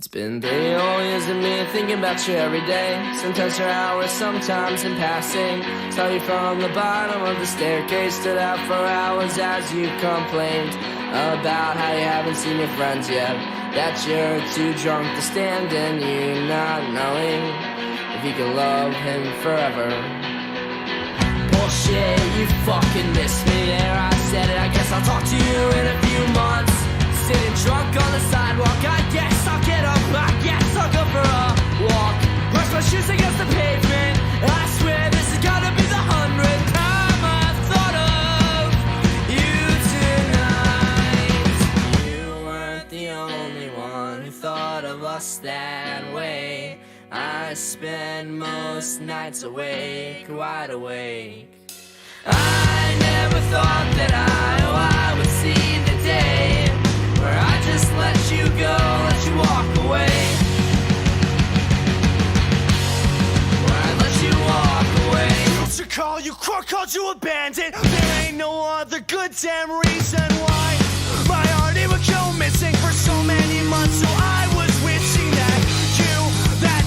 It's been 3 whole years of me thinking about you every day. Sometimes for hours, sometimes in passing. Saw you from the bottom of the staircase. Stood out for hours as you complained about how you haven't seen your friends yet. That you're too drunk to stand and you not knowing if you can love him forever. Bullshit, you fucking missed me there. I said it, I guess I'll talk to you in a few months. Sitting drunk on the sidewalk, I guess I'll get up, I guess I'll go for a walk. Brush my shoes against the pavement, I swear this is gonna be the 100th time I've thought of you tonight. You weren't the only one who thought of us that way. I spend most nights awake, wide awake. I never thought that I would see the day where I just let you go, let you walk away. Where I let you walk away. Don't you call you crook, called you abandoned. There ain't no other good damn reason why my heart it would go missing for so many months. So I was wishing that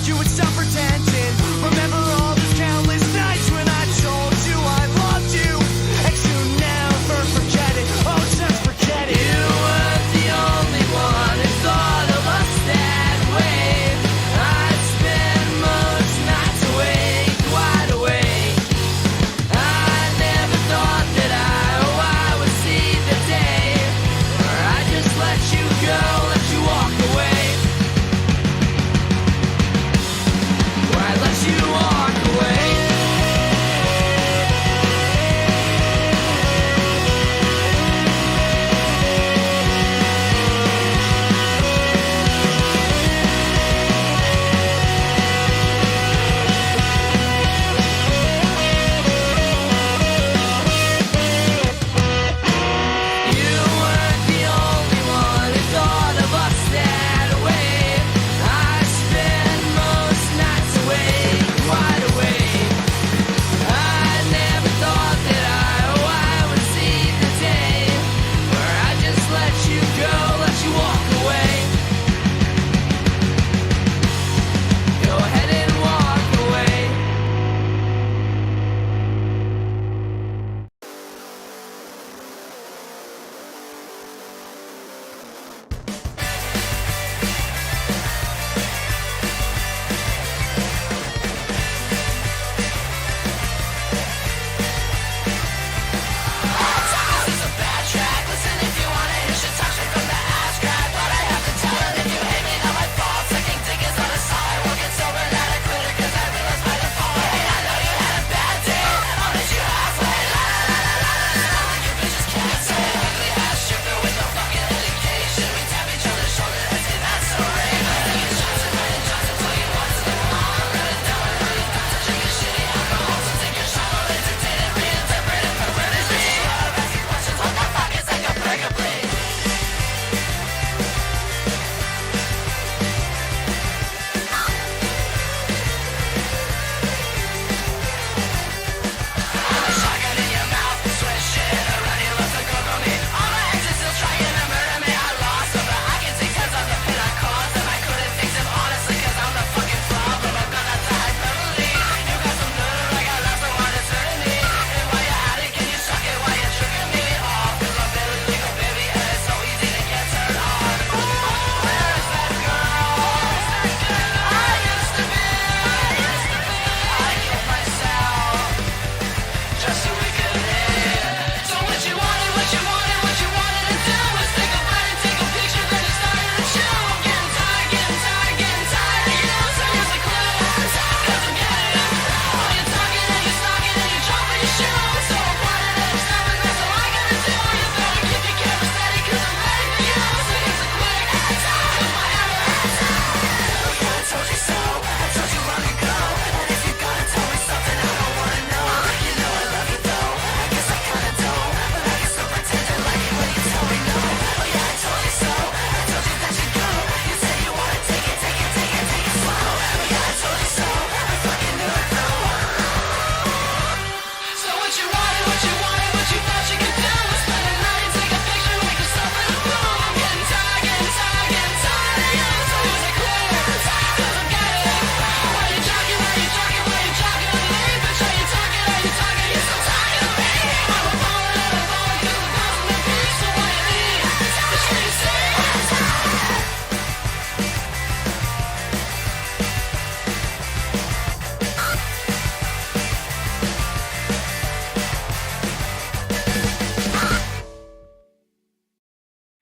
you would stop pretending. Remember all those countless nights when I told you I loved you, and you never forget it. Oh, just forget it. You weren't the only one who thought of us that way. I spend most nights awake, wide awake. I never thought that I would see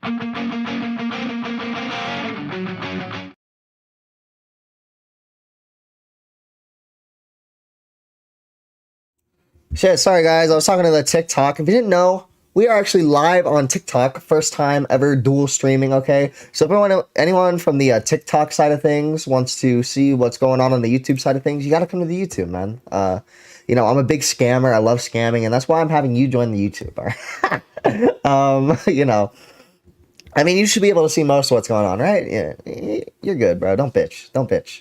Shit, sorry guys, I was talking to the TikTok. If you didn't know, we are actually live on TikTok, first time ever dual streaming, okay? So if anyone from the TikTok side of things wants to see what's going on the YouTube side of things, you gotta come to the YouTube, man. You know, I'm a big scammer, I love scamming, and that's why I'm having you join the YouTube, alright? You know, I mean, you should be able to see most of what's going on, right? Yeah, you're good, bro, don't bitch.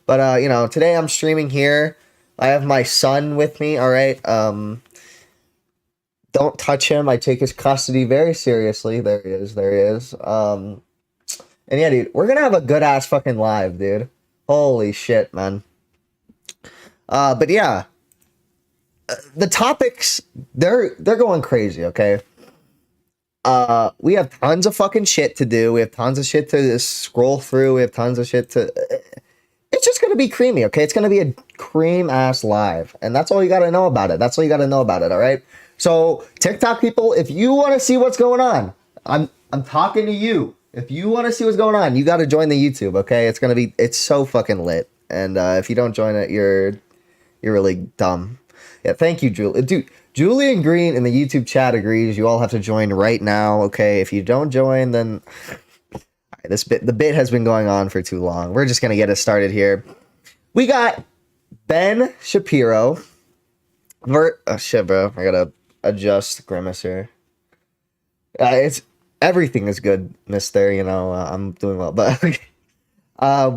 But, you know, today I'm streaming here. I have my son with me, alright? Don't touch him. I take his custody very seriously. There he is. And yeah, dude, we're gonna have a good ass fucking live, dude. Holy shit, man. But yeah, the topics, they're going crazy, okay? We have tons of fucking shit to do. We have tons of shit to scroll through. We have tons of shit to... It's just gonna be creamy, okay? It's gonna be a cream ass live, and that's all you gotta know about it. That's all you gotta know about it, all right? So TikTok people, if you want to see what's going on, I'm talking to you. If you want to see what's going on, you got to join the YouTube, okay? It's so fucking lit, and if you don't join it, you're really dumb. Yeah, thank you, Julie. Dude, Julian Green in the YouTube chat agrees. You all have to join right now, okay? If you don't join, then the bit has been going on for too long. We're just gonna get it started here. We got Ben Shapiro. Oh shit, bro! I gotta adjust Grimace here. It's everything is good, Mister. You know, I'm doing well, but we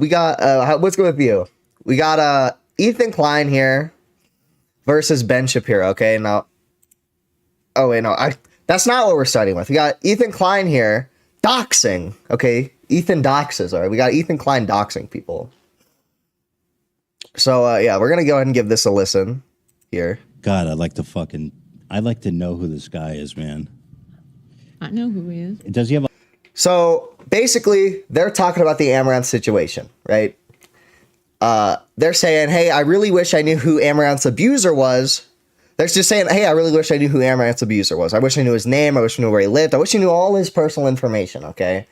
got what's good with you? We got Ethan Klein here versus Ben Shapiro. Okay, now. Oh wait, no, that's not what we're starting with. We got Ethan Klein here doxing. Okay, Ethan doxes. All right, we got Ethan Klein doxing people. So yeah, we're gonna go ahead and give this a listen here. God, I'd like to know who this guy is, man. I know who he is. Does he have a... So basically, they're talking about the Amaranth situation, right? They're saying, hey, I really wish I knew who Amaranth's abuser was. They're just saying, hey, I really wish I knew who Amaranth's abuser was. I wish I knew his name. I wish I knew where he lived. I wish I knew all his personal information, okay?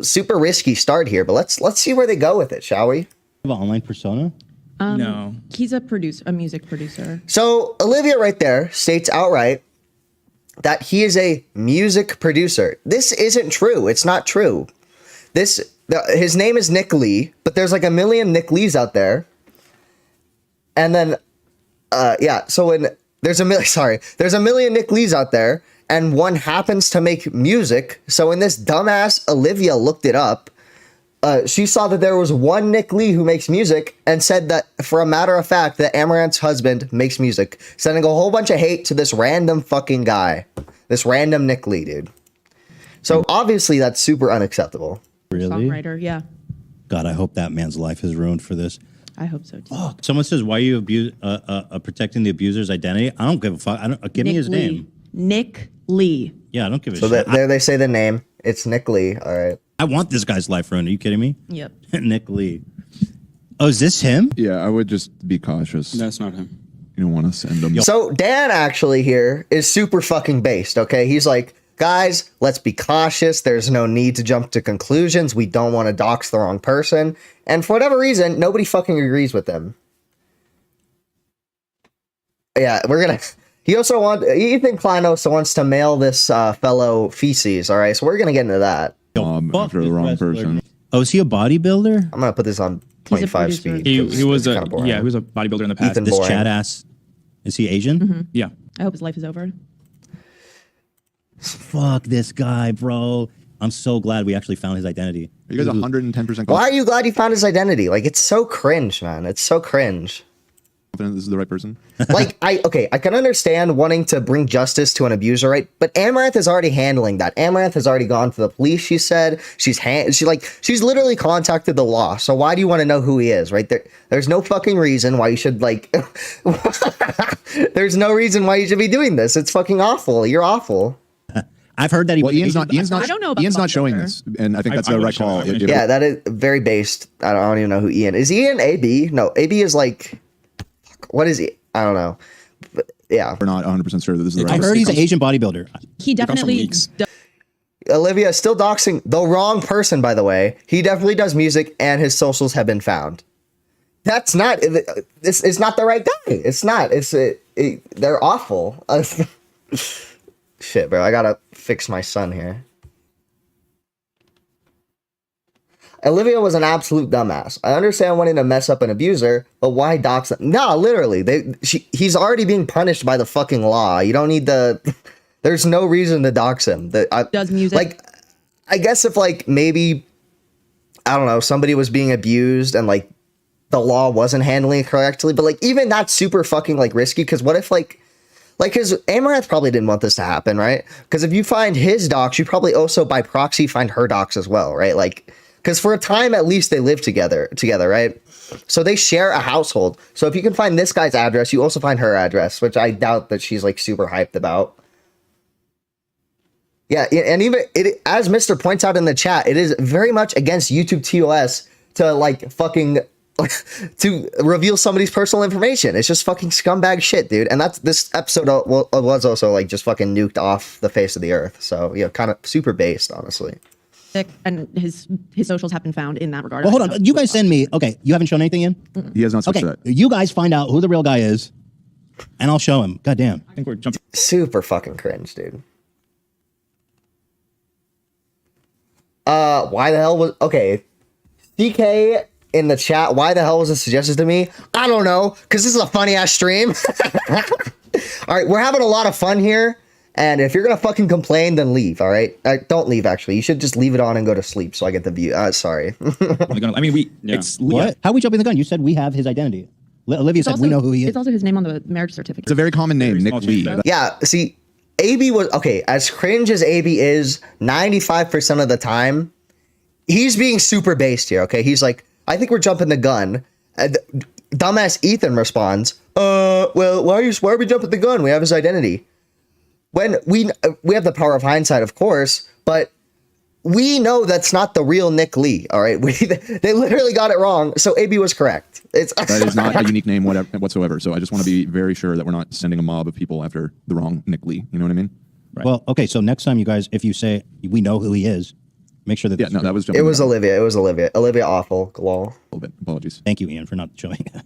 Super risky start here, but let's see where they go with it, shall we? Have an online persona? No. He's a music producer. So Olivia right there states outright that he is a music producer. This isn't true. It's not true. His name is Nick Lee, but there's like a million Nick Lees out there. And then, so there's a million Nick Lees out there, and one happens to make music. So when this dumbass Olivia looked it up, she saw that there was one Nick Lee who makes music and said that, for a matter of fact, that Amaranth's husband makes music, sending a whole bunch of hate to this random fucking guy, this random Nick Lee, dude. So obviously that's super unacceptable. Really? Songwriter, yeah. God, I hope that man's life is ruined for this. I hope so too. Oh, someone says, why are you protecting the abuser's identity? I don't give a fuck. Give me his name. Nick Lee. Yeah, I don't give a shit. So there they say the name. It's Nick Lee. All right. I want this guy's life ruined. Are you kidding me? Yep. Nick Lee. Oh, is this him? Yeah, I would just be cautious. That's not him. You don't want to send him. So Dan actually here is super fucking based, okay? He's like, guys, let's be cautious. There's no need to jump to conclusions. We don't want to dox the wrong person. And for whatever reason, nobody fucking agrees with him. Yeah, Ethan Klein also wants to mail this fellow feces, all right? So we're going to get into that. After the wrong person. Oh, is he a bodybuilder? I'm going to put this on 25 speed. He was a bodybuilder in the past. This chat ass, is he Asian? Mm-hmm. Yeah. I hope his life is over. Fuck this guy, bro. I'm so glad we actually found his identity. Are you guys 110%? Why are you glad you found his identity? Like, it's so cringe, man. It's so cringe. Confident this is the right person? Like, I can understand wanting to bring justice to an abuser, right? But Amaranth is already handling that. Amaranth has already gone to the police, she said. She's literally contacted the law. So why do you want to know who he is, right? There's no fucking reason why you should, like... There's no reason why you should be doing this. It's fucking awful. You're awful. I've heard that he... Well, Ian's not I don't know about Ian's not showing this, and I think that's the right call. Yeah, that is very based. I don't even know who Ian is. Ian AB? No, AB is like... What is he? I don't know. But, yeah. We're not 100% sure that this is the right I heard he's an Asian bodybuilder. He definitely... Olivia is still doxing the wrong person, by the way. He definitely does music, and his socials have been found. That's not. It's not the right guy. It's not. They're awful. Shit, bro. I gotta fix my son here. Olivia was an absolute dumbass. I understand wanting to mess up an abuser, but why dox them? No, literally, he's already being punished by the fucking law. You don't need to. There's no reason to dox him. Does music like? I guess if like maybe I don't know, somebody was being abused and like the law wasn't handling it correctly, but like even that's super fucking like risky. Because what if like because Amaranth probably didn't want this to happen, right? Because if you find his docs, you probably also by proxy find her docs as well, right? Like. Because for a time, at least, they live together, right? So they share a household. So if you can find this guy's address, you also find her address, which I doubt that she's, like, super hyped about. Yeah, and even, as Mr. points out in the chat, it is very much against YouTube TOS to, like, fucking, to reveal somebody's personal information. It's just fucking scumbag shit, dude. And this episode was also, like, just fucking nuked off the face of the earth. So, yeah, kind of super based, honestly. and his socials have been found in that regard. Well, hold on. You guys send me. Okay, you haven't shown anything in? He has not switched Okay, that. you guys find out who the real guy is, and I'll show him. God damn. I think we're jumping. Super fucking cringe, dude. Why the hell was... Okay. CK in the chat, why the hell was this suggested to me? I don't know, because this is a funny-ass stream. All right, we're having a lot of fun here, and if you're going to fucking complain, then leave, all right? Don't leave, actually. You should just leave it on and go to sleep so I get the view. Sorry. I mean, it's What? How are we jumping the gun? You said we have his identity. Olivia said we know who he is. It's also his name on the marriage certificate. It's a very common name, Nick Lee. Yeah, see, AB was... Okay, as cringe as AB is, 95% of the time, he's being super based here, okay? He's like, I think we're jumping the gun. Dumbass Ethan responds, well, why are we jumping the gun? We have his identity. When we have the power of hindsight, of course, but we know that's not the real Nick Lee, all right? They literally got it wrong, so AB was correct. That is not a unique name whatsoever, so I just want to be very sure that we're not sending a mob of people after the wrong Nick Lee. You know what I mean? Right. Well, okay, so next time, you guys, if you say we know who he is, make sure that... Yeah, no, that was... It was Olivia. It was Olivia. Olivia awful. Lol. A little bit. Apologies. Thank you, Ian, for not showing it.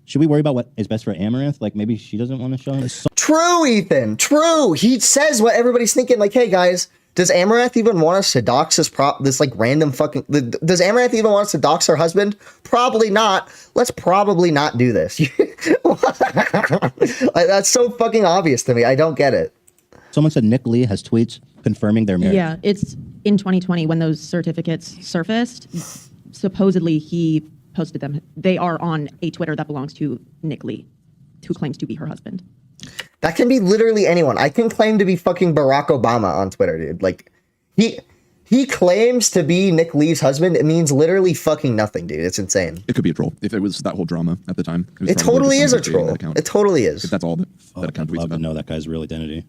Should we worry about what is best for Amaranth? Like, maybe she doesn't want to show him? True, Ethan. True. He says what everybody's thinking. Like, hey, guys, does Amaranth even want us to dox this like, random fucking... Does Amaranth even want us to dox her husband? Probably not. Let's probably not do this. Like, that's so fucking obvious to me. I don't get it. Someone said Nick Lee has tweets confirming their marriage. Yeah, it's in 2020 when those certificates surfaced. Supposedly, he posted them. They are on a Twitter that belongs to Nick Lee, who claims to be her husband. That can be literally anyone. I can claim to be fucking Barack Obama on Twitter, dude. Like, he claims to be Nick Lee's husband. It means literally fucking nothing, dude. It's insane. It could be a troll. If it was that whole drama at the time. It totally is a troll. It totally is. If that's all that account tweets I'd love about. to know that guy's real identity.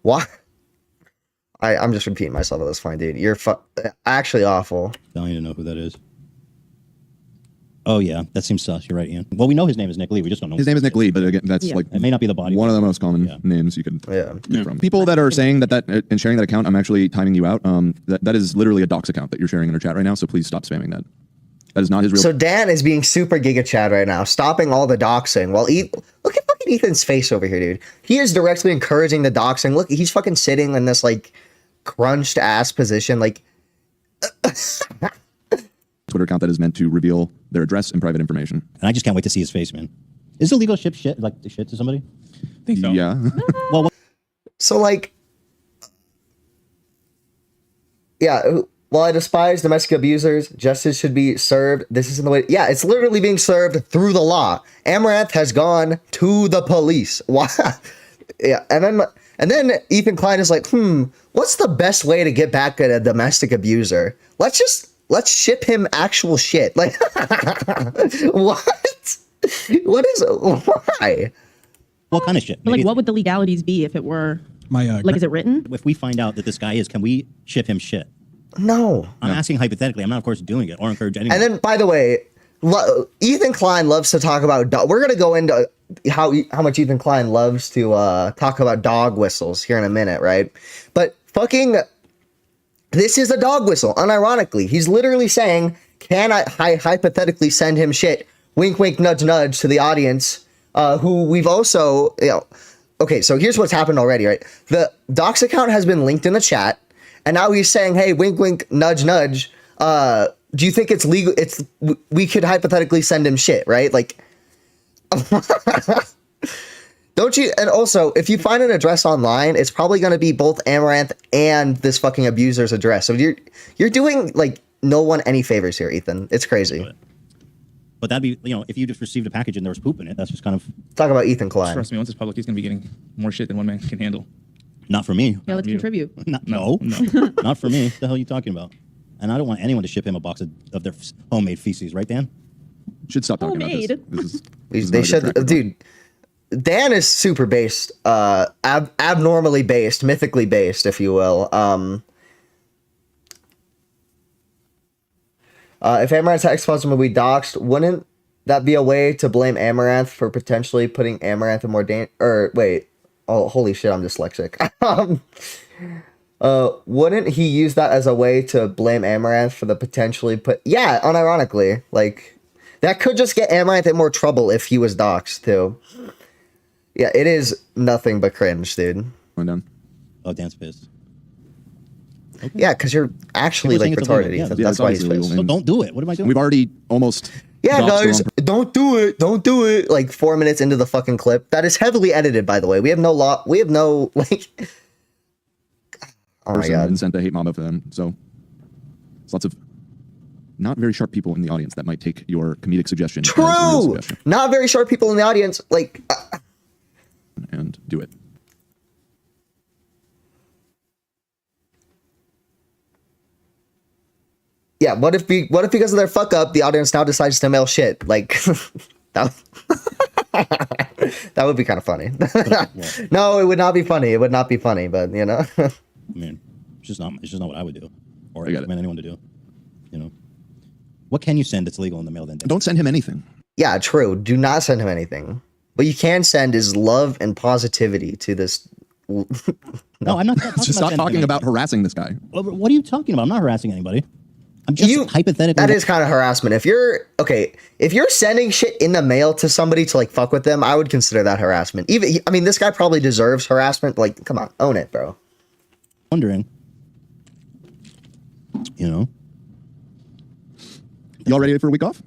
Why? I'm just repeating myself at this point, dude. You're actually awful. I need to know who that is. Oh, yeah. That seems sus. You're right, Ian. Well, we know his name is Nick Lee. We just don't know. His name is Nick Lee, but again, that's like... It may not be the body. One of the most common names you could pick from. People that are saying that and sharing that account, I'm actually timing you out. That is literally a dox account that you're sharing in our chat right now, so please stop spamming that. That is not his real... So Dan is being super Giga Chad right now, stopping all the doxing. While look at fucking Ethan's face over here, dude. He is directly encouraging the doxing. Look, he's fucking sitting in this like crunched ass position, like. Twitter account that is meant to reveal their address and private information. And I just can't wait to see his face, man. Is it illegal to ship shit to somebody? I think so. Yeah. Well, So like, yeah. While I despise domestic abusers, justice should be served. This isn't the way. Yeah, it's literally being served through the law. Amaranth has gone to the police. Why? Yeah, and then Ethan Klein is like, what's the best way to get back at a domestic abuser? Let's ship him actual shit. Like, what? Why? what kind of shit? But like, Maybe what would the legalities be if it were like, is it written? if we find out that this guy is, can we ship him shit? No. I'm asking hypothetically. I'm not, of course, doing it or encourage anyone. And then, by the way, Ethan Klein loves to talk about we're gonna go into how much Ethan Klein loves to talk about dog whistles here in a minute, right? But fucking this is a dog whistle, unironically. He's literally saying, can I hypothetically send him shit, wink wink nudge nudge, to the audience, who we've also, okay, so here's what's happened already, right? The Docs account has been linked in the chat, and now he's saying, hey, wink wink nudge nudge, do you think it's legal? We could hypothetically send him shit, right? Like, don't you? And also, if you find an address online, it's probably going to be both Amaranth and this fucking abuser's address. So you're doing like no one any favors here, Ethan. It's crazy. But that'd be, if you just received a package and there was poop in it, that's just kind of. Talk about Ethan Klein. Trust me, once it's public, he's gonna be getting more shit than one man can handle. Not for me. Yeah, let's contribute. No, not for me. What the hell are you talking about? And I don't want anyone to ship him a box of their homemade feces, right, Dan? Should stop talking Homemade. about this. They should, dude. Dan is super based, abnormally based, mythically based, if you will. If Amaranth's ex-husband would be doxxed, wouldn't that be a way to blame Amaranth for potentially putting Amaranth in more danger? Or wait, oh holy shit, I'm dyslexic. Wouldn't he use that as a way to blame Amaranth for the potentially yeah, unironically, like that could just get Amaranth in more trouble if he was doxxed too. Yeah, it is nothing but cringe, dude. Going down. Oh, Dan's pissed. Okay. Yeah, because you're actually like retarded. Yeah, that's why he's pissed. So don't do it. What am I doing? We've already almost. Yeah, guys, don't do it. Don't do it. Like 4 minutes into the fucking clip. That is heavily edited, by the way. We have no like. Oh my god. And sent a hate mob of them. So there's lots of not very sharp people in the audience that might take your comedic suggestion. True. As a real suggestion. Not very sharp people in the audience. Like. And do it. Yeah, what if because of their fuck up, the audience now decides to mail shit? Like, that would be kind of funny. No, it would not be funny. It would not be funny, but I mean, it's just not what I would do, or recommend anyone to do. What can you send that's legal in the mail then? Don't send him anything. Yeah, true. Do not send him anything. What you can send is love and positivity to this. No, I'm not. Just stop talking about harassing this guy. What are you talking about? I'm not harassing anybody. I'm just hypothetically. That is kind of harassment. If you're sending shit in the mail to somebody to like fuck with them, I would consider that harassment. This guy probably deserves harassment. Like, come on, own it, bro. Wondering, Y'all ready for a week off?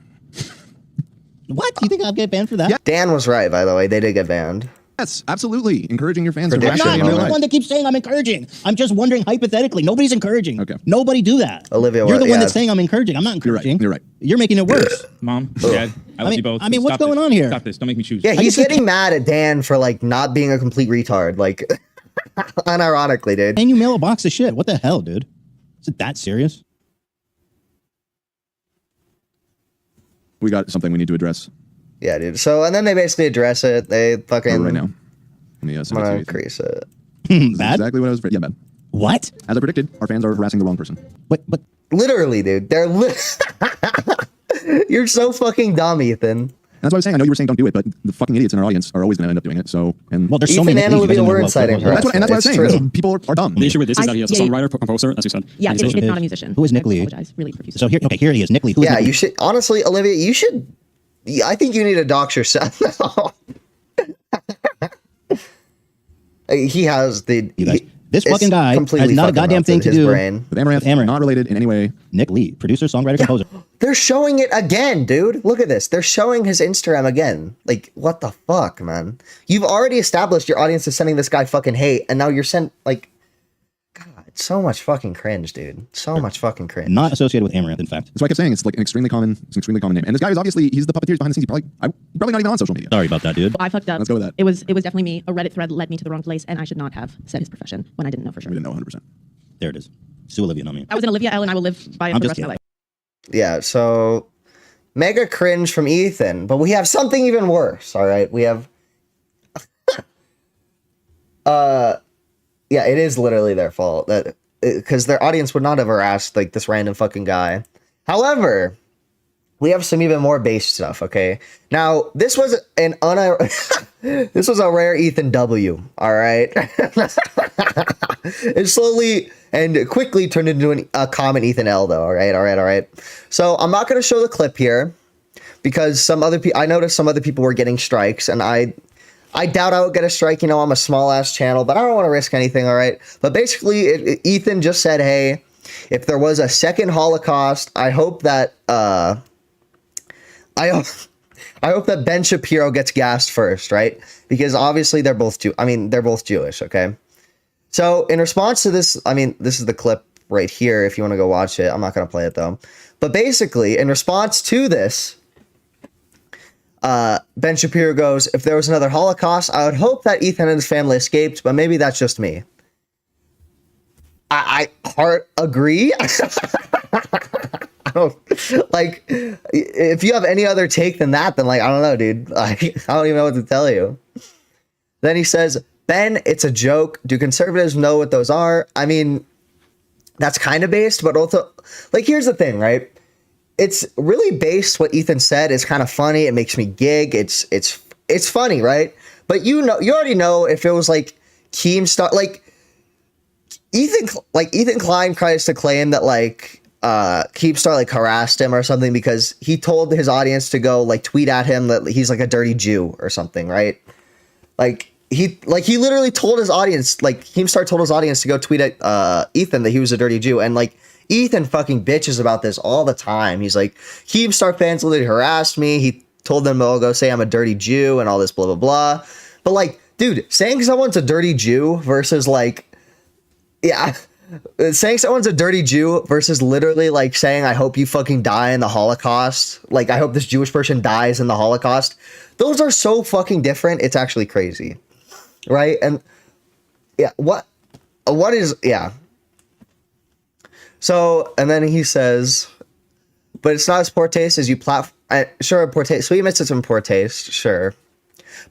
What? Do you think I'll get banned for that? Yeah. Dan was right, by the way. They did get banned. Yes, absolutely. Encouraging your fans to Prediction harass I'm you. not the one that keeps saying I'm encouraging. I'm just wondering hypothetically. Nobody's encouraging. Okay. Nobody do that. Olivia, you're the one yeah. that's saying I'm encouraging. I'm not encouraging. You're right. You're making it worse. Mom, Dad, I love you both. I mean, what's Stop going this. on here? Stop this. Don't make me choose. Yeah, he's getting mad at Dan for like not being a complete retard. Like, unironically, dude. And you mail a box of shit. What the hell, dude? Is it that serious? We got something we need to address. Yeah, dude. So, and then they basically address it. They fucking. Right now. Let me I'm send it to gonna you. increase it. Bad? Exactly what I was. Yeah, bad. What? As I predicted, our fans are harassing the wrong person. But Literally, dude. They're You're so fucking dumb, Ethan. That's what I was saying. I know you were saying don't do it, but the fucking idiots in our audience are always going to end up doing it. So, and well, there's so Ethan many and things. Olivia were inciting her. that's what I was It's saying. true. People are dumb. The issue with this is that he is a yeah, songwriter, composer, as you said. Yeah, And it's he's not a musician. Who is Nick I Lee? apologize really profusely. So here he is. Nick Lee. Who is Yeah, Nick Lee? you should. Honestly, Olivia, you should. I think you need to dox yourself. He has the. You guys, this it's fucking guy has completely not a fucking goddamn thing melted to his do. brain. With Amaranth, Amaranth. not related in any way. Nick Lee, producer, songwriter, composer. They're showing it again, dude. Look at this. They're showing his Instagram again. Like, what the fuck, man? You've already established your audience is sending this guy fucking hate, and now you're like, God, it's so much fucking cringe, dude. So much fucking cringe. Not associated with Amaranth, in fact. That's why I kept saying it's like an extremely common name. And this guy is obviously he's the puppeteers behind the scenes. He's probably not even on social media. Sorry about that, dude. I fucked up. Let's go with that. It was definitely me. A Reddit thread led me to the wrong place, and I should not have said his profession when I didn't know for sure. We didn't know 100%. There it is. Sue Olivia, not me. I was an Olivia L, and I will live by it for the rest of my life. Yeah, so mega cringe from Ethan, but we have something even worse. All right, we have. Yeah, it is literally their fault because their audience would not have harassed like this random fucking guy. However, we have some even more base stuff, okay? Now, this was this was a rare Ethan W, all right? It slowly and quickly turned into a common Ethan L, though, all right? So, I'm not going to show the clip here because I noticed some other people were getting strikes, and I doubt I would get a strike. You know, I'm a small-ass channel, but I don't want to risk anything, all right? But basically, Ethan just said, hey, if there was a second Holocaust, I hope that I hope that Ben Shapiro gets gassed first, right? Because obviously they're both Jewish, okay? So in response to this, I mean, this is the clip right here if you want to go watch it. I'm not going to play it though. But basically, in response to this, Ben Shapiro goes, if there was another Holocaust, I would hope that Ethan and his family escaped, but maybe that's just me. I agree. I don't, like, if you have any other take than that, then, like, I don't know, dude. Like, I don't even know what to tell you. Then he says, Ben, it's a joke. Do conservatives know what those are? I mean, that's kind of based, but also, like, here's the thing, right? It's really based. What Ethan said is kind of funny. It makes me gig. It's funny, right? But you already know if it was like Keemstar, like Ethan Klein tries to claim that like Keemstar like harassed him or something because he told his audience to go like tweet at him that he's like a dirty Jew or something, right? Like he literally told his audience, like Keemstar told his audience to go tweet at Ethan that he was a dirty Jew, and like Ethan fucking bitches about this all the time. He's like, Keemstar fans literally harassed me. He told them all go say I'm a dirty Jew and all this blah blah blah. But like, dude, saying someone's a dirty Jew versus like, yeah, saying someone's a dirty Jew versus literally like saying I hope you fucking die in the Holocaust. Like I hope this Jewish person dies in the Holocaust. Those are so fucking different. It's actually crazy, right? And yeah, what is yeah. So, and then he says, but it's not as poor taste as you sure, poor taste. So he admits it's in poor taste, sure.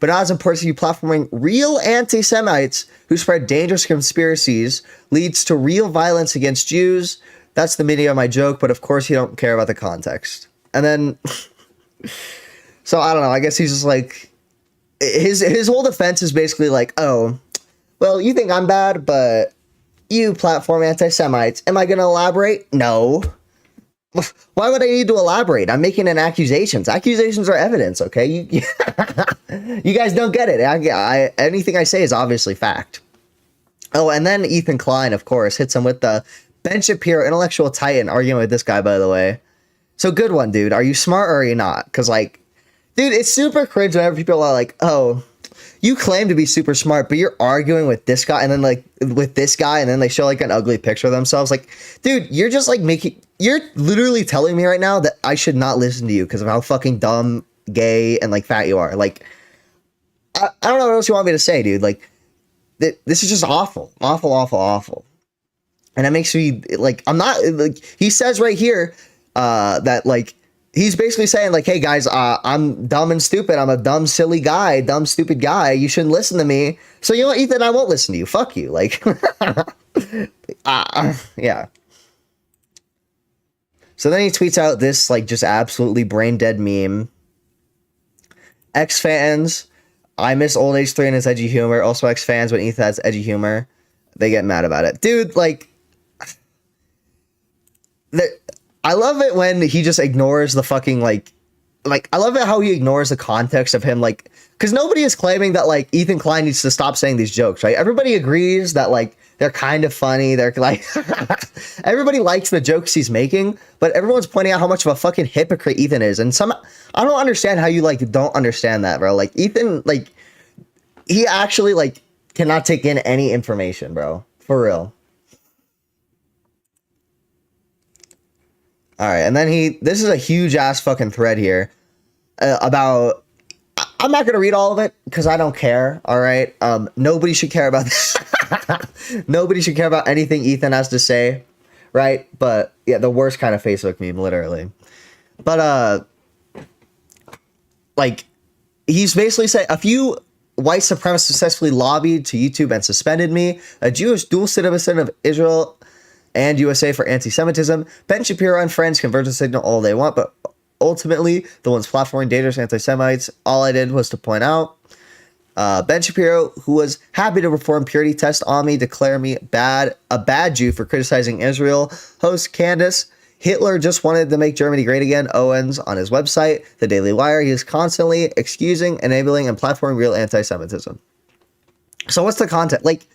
But not as important as you platforming real anti-Semites who spread dangerous conspiracies leads to real violence against Jews. That's the meaning of my joke, but of course you don't care about the context. And then, so I don't know, I guess he's just like, his whole defense is basically like, oh, well, you think I'm bad, but you platform anti-Semites. Am I going to elaborate? No. Why would I need to elaborate? I'm making an accusations. Accusations are evidence, okay? You guys don't get it. Anything I say is obviously fact. Oh, and then Ethan Klein, of course, hits him with the Ben Shapiro, intellectual titan, arguing with this guy, by the way. So good one, dude. Are you smart or are you not? Because, like, dude, it's super cringe whenever people are like, oh, you claim to be super smart, but you're arguing with this guy and then like with this guy and then they show like an ugly picture of themselves. Like, dude, you're just like you're literally telling me right now that I should not listen to you because of how fucking dumb, gay, and like fat you are. Like, I don't know what else you want me to say, dude. Like, this is just awful. And that makes me like, I'm not like, he says right here that like, he's basically saying like, hey guys, I'm dumb and stupid. I'm a dumb, silly guy, dumb, stupid guy. You shouldn't listen to me. So you know what, Ethan, I won't listen to you. Fuck you. Like, yeah. So then he tweets out this like just absolutely brain dead meme. X fans, I miss old H3 and his edgy humor. Also X fans, when Ethan has edgy humor, they get mad about it. Dude, like, I love it when he just ignores the fucking like I love it how he ignores the context of him, like, because nobody is claiming that like Ethan Klein needs to stop saying these jokes, right? Everybody agrees that like they're kind of funny. They're like everybody likes the jokes he's making, but everyone's pointing out how much of a fucking hypocrite Ethan is. And I don't understand how you like don't understand that, bro. Like Ethan, like he actually like cannot take in any information, bro. For real. All right, and then this is a huge ass fucking thread here about, I'm not going to read all of it because I don't care, all right? Nobody should care about this. Nobody should care about anything Ethan has to say, right? But yeah, the worst kind of Facebook meme, literally. But like, he's basically saying, a few white supremacists successfully lobbied to YouTube and suspended me. A Jewish dual citizen of Israel and USA for anti-Semitism. Ben Shapiro and friends converge the signal all they want, but ultimately the ones platforming dangerous anti-Semites. All I did was to point out Ben Shapiro, who was happy to perform purity test on me, declare me a bad Jew for criticizing Israel. Host Candace, Hitler just wanted to make Germany great again. Owens on his website, The Daily Wire, he is constantly excusing, enabling, and platforming real anti-Semitism. So what's the content? Like,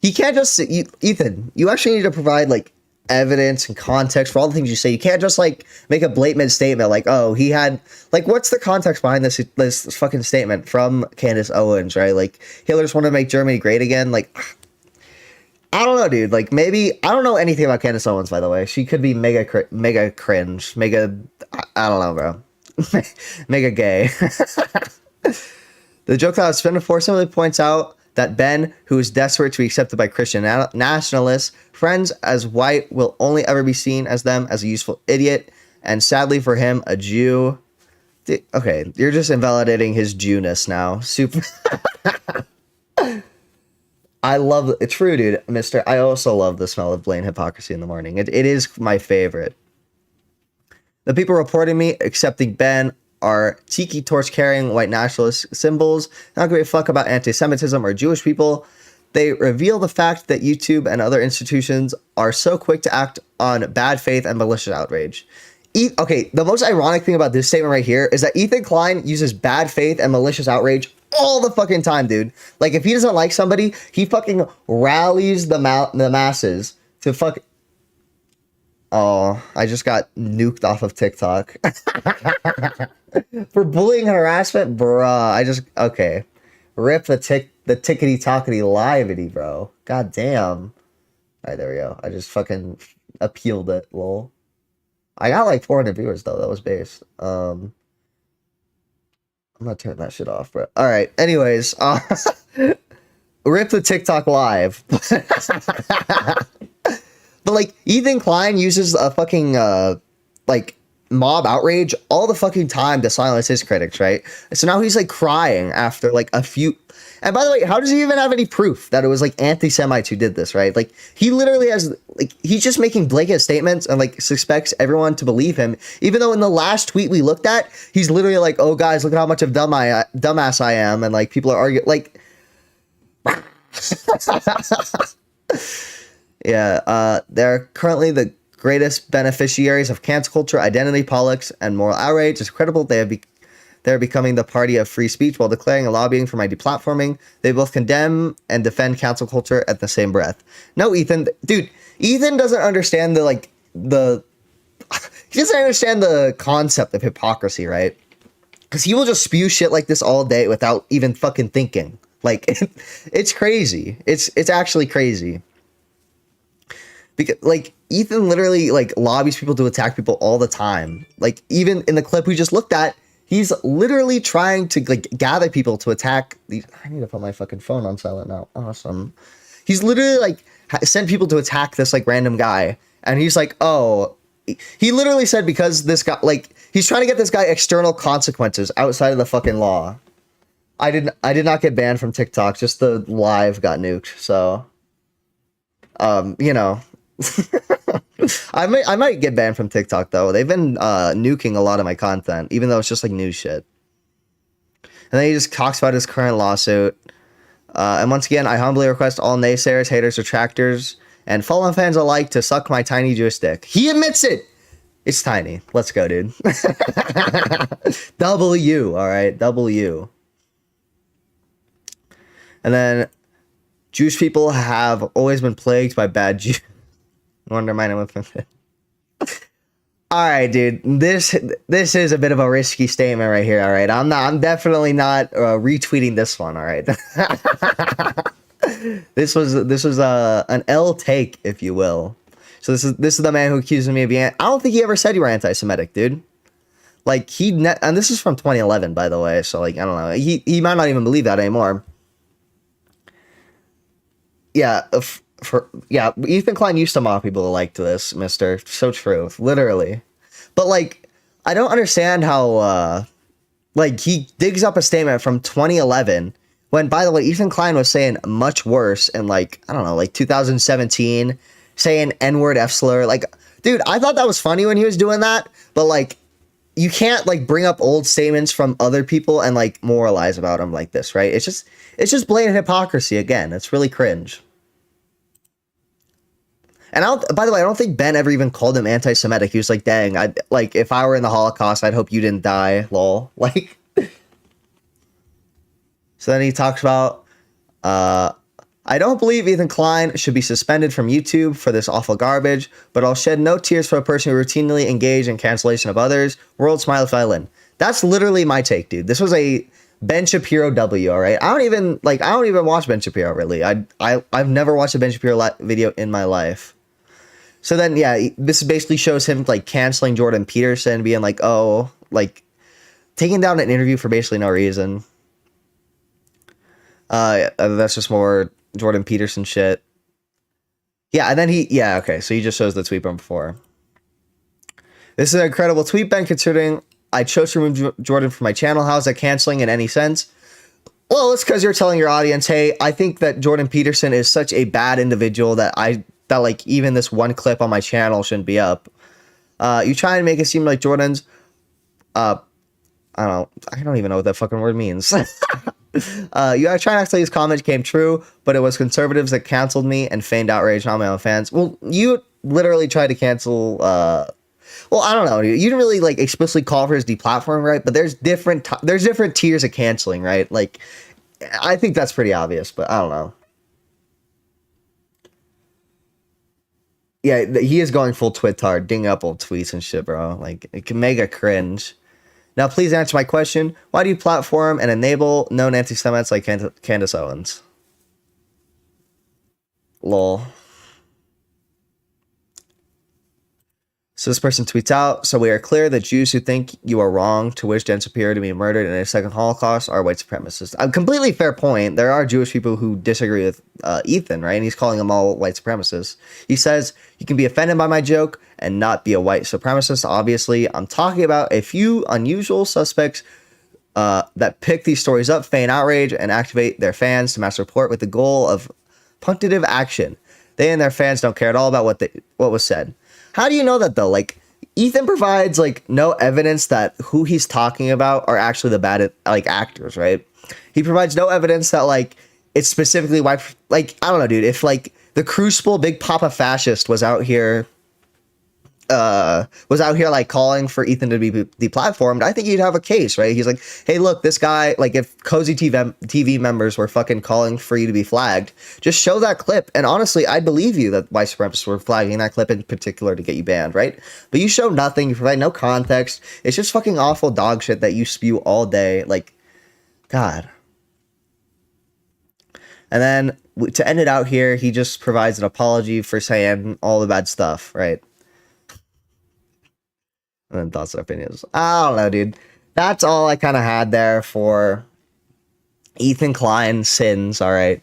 he can't just, Ethan, you actually need to provide like evidence and context for all the things you say. You can't just like make a blatant statement like, oh, he had, like, what's the context behind this fucking statement from Candace Owens, right? Like, Hitler just wanted to make Germany great again. Like, I don't know, dude. Like, maybe, I don't know anything about Candace Owens, by the way. She could be mega cringe, I don't know, bro. Mega gay. The joke that I was spinning for simply points out that Ben, who is desperate to be accepted by Christian nationalists, friends as white, will only ever be seen as them as a useful idiot, and sadly for him, a Jew. Okay, you're just invalidating his Jewness now. Super. I love it. True, dude, mister. I also love the smell of blatant hypocrisy in the morning. It is my favorite. The people reporting me accepting Ben are tiki torch carrying white nationalist symbols, not give a fuck about anti-Semitism or Jewish people. They reveal the fact that YouTube and other institutions are so quick to act on bad faith and malicious outrage. Okay, the most ironic thing about this statement right here is that Ethan Klein uses bad faith and malicious outrage all the fucking time, dude. Like, if he doesn't like somebody, he fucking rallies the masses to fuck. Oh, I just got nuked off of TikTok. For bullying and harassment, bruh. Okay. Rip the tickety-tockety livety, bro. God damn. Alright, there we go. I just fucking appealed it, lol. I got like 400 viewers, though. That was based. I'm gonna turn that shit off, bro. Alright, anyways. Rip the TikTok live. But, like, Ethan Klein uses a fucking, like, mob outrage all the fucking time to silence his critics, right? So now he's, like, crying after, like, a few... And by the way, how does he even have any proof that it was, like, anti-Semites who did this, right? Like, he literally has... Like, he's just making blanket statements and, like, suspects everyone to believe him, even though in the last tweet we looked at, he's literally like, oh, guys, look at how much of dumbass I am, and, like, people are arguing... Like... Yeah, they're currently the greatest beneficiaries of cancel culture, identity politics, and moral outrage. It's credible they're becoming the party of free speech while declaring and lobbying for my deplatforming. They both condemn and defend cancel culture at the same breath. No, Ethan, dude, Ethan doesn't understand he doesn't understand the concept of hypocrisy, right? Because he will just spew shit like this all day without even fucking thinking. Like, it's crazy. It's actually crazy. Because, like, Ethan literally, like, lobbies people to attack people all the time. Like, even in the clip we just looked at, he's literally trying to, like, gather people to attack these... I need to put my fucking phone on silent now. Awesome. He's literally, like, sent people to attack this, like, random guy. And he's like, oh... He literally said because this guy, like, he's trying to get this guy external consequences outside of the fucking law. I did not get banned from TikTok. Just the live got nuked. So, you know... I might get banned from TikTok though. They've been nuking a lot of my content, even though it's just like news shit. And then he just talks about his current lawsuit. And once again, I humbly request all naysayers, haters, detractors, and fallen fans alike to suck my tiny Jewish dick. He admits it. It's tiny. Let's go, dude. W. All right, W. And then Jewish people have always been plagued by bad Jews. Wonder mine with it. All right, dude. This is a bit of a risky statement right here. All right, I'm definitely not retweeting this one. All right. this was an L take, if you will. So this is the man who accuses me of being. I don't think he ever said you were anti-Semitic, dude. Like and this is from 2011, by the way. So like I don't know. He might not even believe that anymore. Yeah. Ethan Klein used to mock people like this, mister. So true. Literally. But, like, I don't understand how, like, he digs up a statement from 2011 when, by the way, Ethan Klein was saying much worse in, like, I don't know, like, 2017, saying N-word F slur. Like, dude, I thought that was funny when he was doing that, but, like, you can't like bring up old statements from other people and like moralize about them like this, right? It's just blatant hypocrisy again. It's really cringe. And by the way, I don't think Ben ever even called him anti-Semitic. He was like, dang, like if I were in the Holocaust, I'd hope you didn't die, lol. Like, so then he talks about, I don't believe Ethan Klein should be suspended from YouTube for this awful garbage, but I'll shed no tears for a person who routinely engaged in cancellation of others. World Smiley Violin. That's literally my take, dude. This was a Ben Shapiro W, all right? I don't even watch Ben Shapiro, really. I've never watched a Ben Shapiro video in my life. So then, yeah, this basically shows him, like, canceling Jordan Peterson, being like, oh, like, taking down an interview for basically no reason. That's just more Jordan Peterson shit. Yeah, and then okay, so he just shows the tweet from before. This is an incredible tweet, Ben, considering I chose to remove Jordan from my channel. How is that canceling in any sense? Well, it's because you're telling your audience, hey, I think that Jordan Peterson is such a bad individual that like even this one clip on my channel shouldn't be up. You try and make it seem like Jordan's I don't even know what that fucking word means. You are trying to act like his comment came true, but it was conservatives that canceled me and feigned outrage, not my own fans. Well, you literally tried to cancel well, I don't know. You didn't really like explicitly call for his deplatforming, right? But there's different tiers of canceling, right? Like, I think that's pretty obvious, but I don't know. Yeah, he is going full twit-tard, ding up old tweets and shit, bro. Like, it can mega cringe. Now, please answer my question. Why do you platform and enable known anti-Semites like Candace Owens? Lol. So this person tweets out, so we are clear that Jews who think you are wrong to wish Dan Shapiro to be murdered in a second Holocaust are white supremacists. A completely fair point. There are Jewish people who disagree with Ethan, right? And he's calling them all white supremacists. He says, you can be offended by my joke and not be a white supremacist. Obviously, I'm talking about a few unusual suspects that pick these stories up, feign outrage, and activate their fans to mass report with the goal of punctative action. They and their fans don't care at all about what was said. How do you know that, though? Like, Ethan provides, like, no evidence that who he's talking about are actually the bad, like, actors, right? He provides no evidence that, like, it's specifically white. Like, I don't know, dude. If, like, the Crucible Big Papa Fascist was out here, like, calling for Ethan to be deplatformed, I think he'd have a case, right? He's like, hey, look, this guy, like, if Cozy TV members were fucking calling for you to be flagged, just show that clip. And honestly, I'd believe you that white supremacists were flagging that clip in particular to get you banned, right? But you show nothing. You provide no context. It's just fucking awful dog shit that you spew all day. Like, God. And then to end it out here, he just provides an apology for saying all the bad stuff, right? And then thoughts and opinions. I don't know, dude. That's all I kind of had there for Ethan Klein's sins, all right?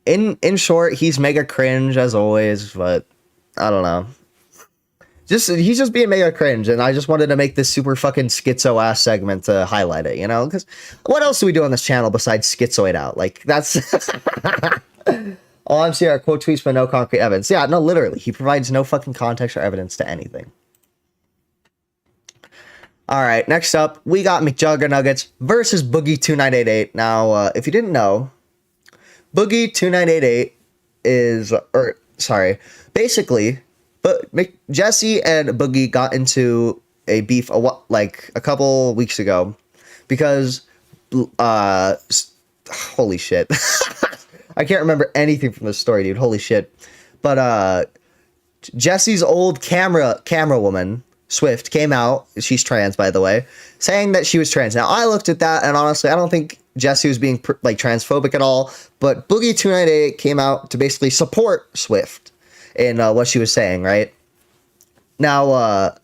In short, he's mega cringe as always, but I don't know. He's just being mega cringe, and I just wanted to make this super fucking schizo-ass segment to highlight it, you know? Because what else do we do on this channel besides schizoid out? Like, that's... all I'm seeing are quote tweets but no concrete evidence. Yeah, no, literally. He provides no fucking context or evidence to anything. All right, next up, we got Mcjuggernuggets versus Boogie2988. Now, if you didn't know, Boogie2988 is, basically, but Jesse and Boogie got into a beef like a couple weeks ago because, holy shit, I can't remember anything from this story, dude. Holy shit, but Jesse's old camera woman. Swift came out, she's trans by the way, saying that she was trans. Now I looked at that and honestly I don't think Jesse was being like transphobic at all, but Boogie2988 came out to basically support Swift in what she was saying, right? Now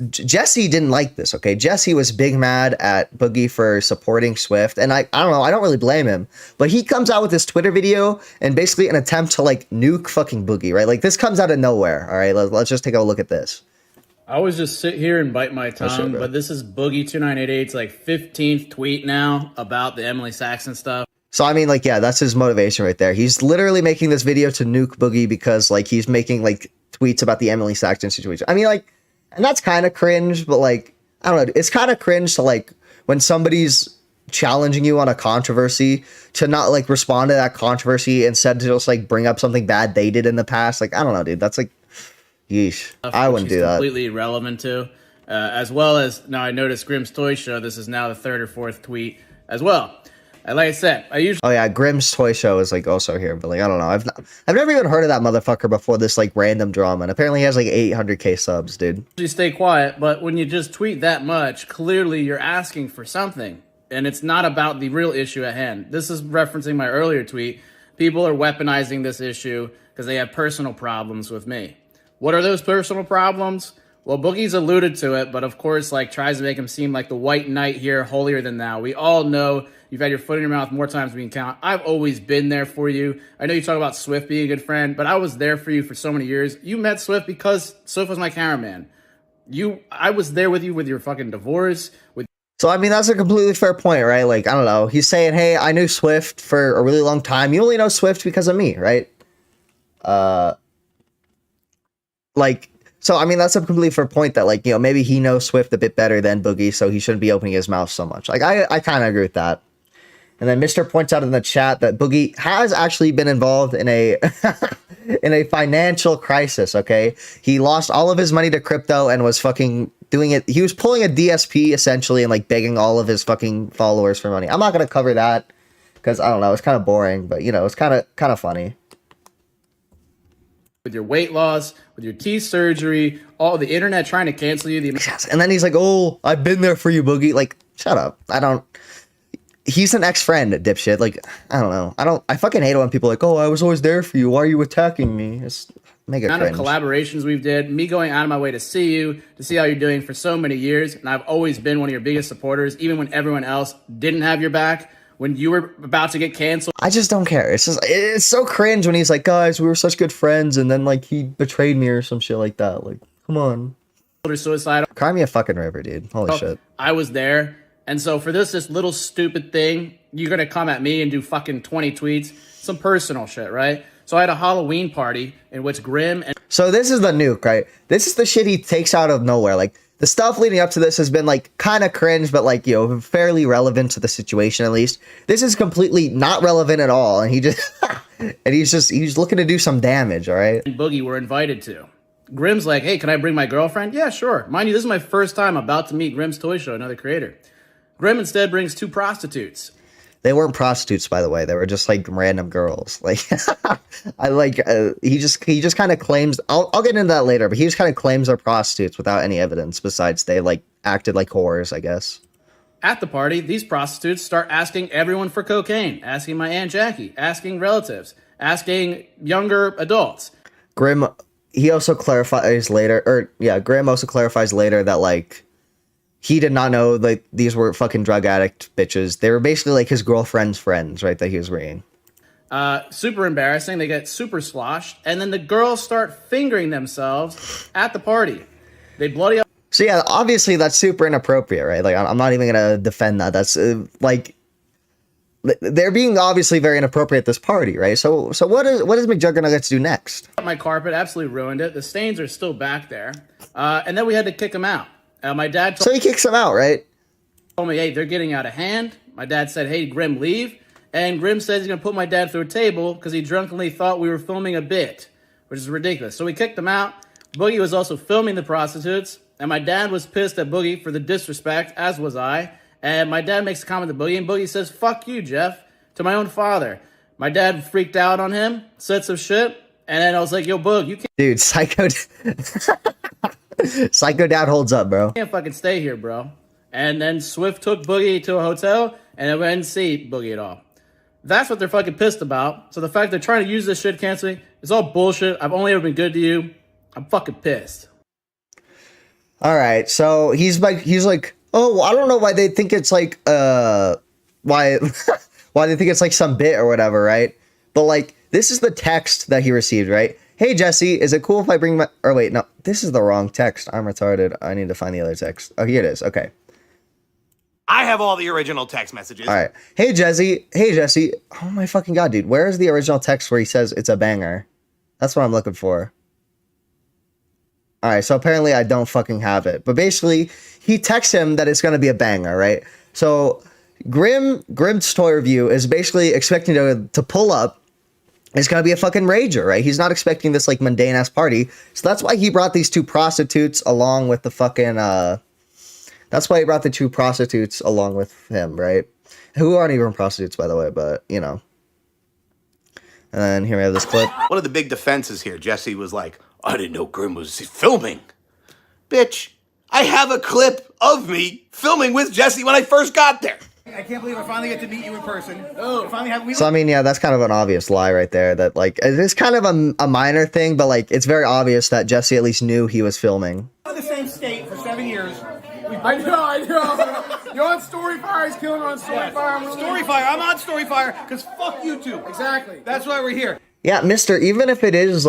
Jesse didn't like this, okay? Jesse was big mad at Boogie for supporting Swift, and I don't know, I don't really blame him, but he comes out with this Twitter video and basically an attempt to like nuke fucking Boogie, right? Like this comes out of nowhere, all right? Let's just take a look at this. I always just sit here and bite my tongue, but this is Boogie2988's like 15th tweet now about the Emily Saxon stuff. So, I mean, like, yeah, that's his motivation right there. He's literally making this video to nuke Boogie because, like, he's making, like, tweets about the Emily Saxon situation. I mean, like, And that's kind of cringe, but like, I don't know. It's kind of cringe to like when somebody's challenging you on a controversy to not like respond to that controversy instead to just like bring up something bad they did in the past. Like, I don't know, dude. That's like, yeesh. I wouldn't do that. Completely irrelevant to, as well as now I noticed Grimm's Toy Show. This is now the 3rd or 4th tweet as well. And like I said, I usually. Oh yeah, Grimm's Toy Show is like also here, but like I don't know. I've never even heard of that motherfucker before this like random drama, and apparently he has like 800K subs, dude. You stay quiet, but when you just tweet that much, clearly you're asking for something. And it's not about the real issue at hand. This is referencing my earlier tweet. People are weaponizing this issue because they have personal problems with me. What are those personal problems? Well, Boogie's alluded to it, but of course, like tries to make him seem like the white knight here, holier than thou. We all know you've had your foot in your mouth more times than we can count. I've always been there for you. I know you talk about Swift being a good friend, but I was there for you for so many years. You met Swift because Swift was my cameraman. I was there with you with your fucking divorce, with. So, I mean, that's a completely fair point, right? Like, I don't know. He's saying, hey, I knew Swift for a really long time. You only know Swift because of me, right? Like, so, I mean, that's a completely fair point that, like, you know, maybe he knows Swift a bit better than Boogie, so he shouldn't be opening his mouth so much. Like, I kind of agree with that. And then Mr. points out in the chat that Boogie has actually been involved in a in a financial crisis, okay? He lost all of his money to crypto and was fucking doing it. He was pulling a DSP essentially and like begging all of his fucking followers for money. I'm not going to cover that because I don't know, it's kind of boring, but you know, it's kind of funny. With your weight loss, with your teeth surgery, all the internet trying to cancel you. Yes. And then he's like, "Oh, I've been there for you, Boogie." Like, shut up. He's an ex-friend, dipshit. Like, I don't know. I fucking hate it when people are like, "Oh, I was always there for you. Why are you attacking me?" It's mega cringe. The amount of collaborations we've did, me going out of my way to see you, to see how you're doing for so many years, and I've always been one of your biggest supporters, even when everyone else didn't have your back. When you were about to get canceled, I just don't care. It's so cringe when he's like, "Guys, we were such good friends," and then like he betrayed me or some shit like that. Like, come on. Or suicidal. Cry me a fucking river, dude. Holy shit. I was there. And so for this little stupid thing, you're going to come at me and do fucking 20 tweets, some personal shit, right? So I had a Halloween party in which Grimm and... So this is the nuke, right? This is the shit he takes out of nowhere. Like, the stuff leading up to this has been, like, kind of cringe, but, like, you know, fairly relevant to the situation, at least. This is completely not relevant at all, and he just... and he's looking to do some damage, all right? And Boogie were invited to. Grimm's like, "Hey, can I bring my girlfriend?" "Yeah, sure." Mind you, this is my first time about to meet Grimm's Toy Show, another creator. Grimm instead brings 2 prostitutes. They weren't prostitutes, by the way. They were just like random girls. Like, he just kind of claims. I'll get into that later, but he just kind of claims they're prostitutes without any evidence. Besides, they like acted like whores, I guess. At the party, these prostitutes start asking everyone for cocaine, asking my Aunt Jackie, asking relatives, asking younger adults. Grimm, he also clarifies later, Grimm also clarifies later that like. He did not know like these were fucking drug addict bitches. They were basically like his girlfriend's friends, right? That he was bringing. Super embarrassing. They get super sloshed, and then the girls start fingering themselves at the party. They bloody up. So yeah, obviously that's super inappropriate, right? Like I'm not even gonna defend that. That's like they're being obviously very inappropriate at this party, right? So what does Mcjuggernuggets do next? My carpet absolutely ruined it. The stains are still back there, and then we had to kick him out. My dad so he kicks him out, right? Told me, "Hey, they're getting out of hand." My dad said, "Hey, Grimm, leave." And Grimm says he's going to put my dad through a table because he drunkenly thought we were filming a bit, which is ridiculous. So we kicked him out. Boogie was also filming the prostitutes, and my dad was pissed at Boogie for the disrespect, as was I. And my dad makes a comment to Boogie, and Boogie says, "Fuck you, Jeff," to my own father. My dad freaked out on him, said some shit, and then I was like, "Yo, Boog, you can't..." Dude, Psycho... Psycho Dad holds up, bro. Can't fucking stay here, bro. And then Swift took Boogie to a hotel, and I didn't see Boogie at all. That's what they're fucking pissed about. So the fact they're trying to use this shit canceling, it's all bullshit. I've only ever been good to you. I'm fucking pissed. All right, so he's like, "Oh, I don't know why they think it's like, why they think it's like some bit or whatever, right?" But like, this is the text that he received, right? "Hey, Jesse, is it cool if I bring my..." Or wait, no, this is the wrong text. I'm retarded. I need to find the other text. Oh, here it is. Okay. I have all the original text messages. All right. Hey, Jesse. Oh, my fucking God, dude. Where is the original text where he says it's a banger? That's what I'm looking for. All right, so apparently I don't fucking have it. But basically, he texts him that it's going to be a banger, right? So Grim's toy review is basically expecting to pull up. It's going to be a fucking rager, right? He's not expecting this like mundane ass party. So that's why he brought these 2 prostitutes along with the fucking that's why he brought the 2 prostitutes along with him, right? Who aren't even prostitutes, by the way, but you know. And then here we have this clip. One of the big defenses here, Jesse was like, I didn't know Grim was filming. Bitch, I have a clip of me filming with Jesse when I first got there. I can't believe I finally get to meet you in person. So I mean, yeah, that's kind of an obvious lie right there. That like it is kind of a minor thing, but like it's very obvious that Jesse at least knew he was filming. In the same state for 7 years. I know. You're on Storyfire. He's killing her on Storyfire. Storyfire. I'm on Storyfire because fuck you two. Exactly. That's why we're here. Yeah, Mister. Even if it is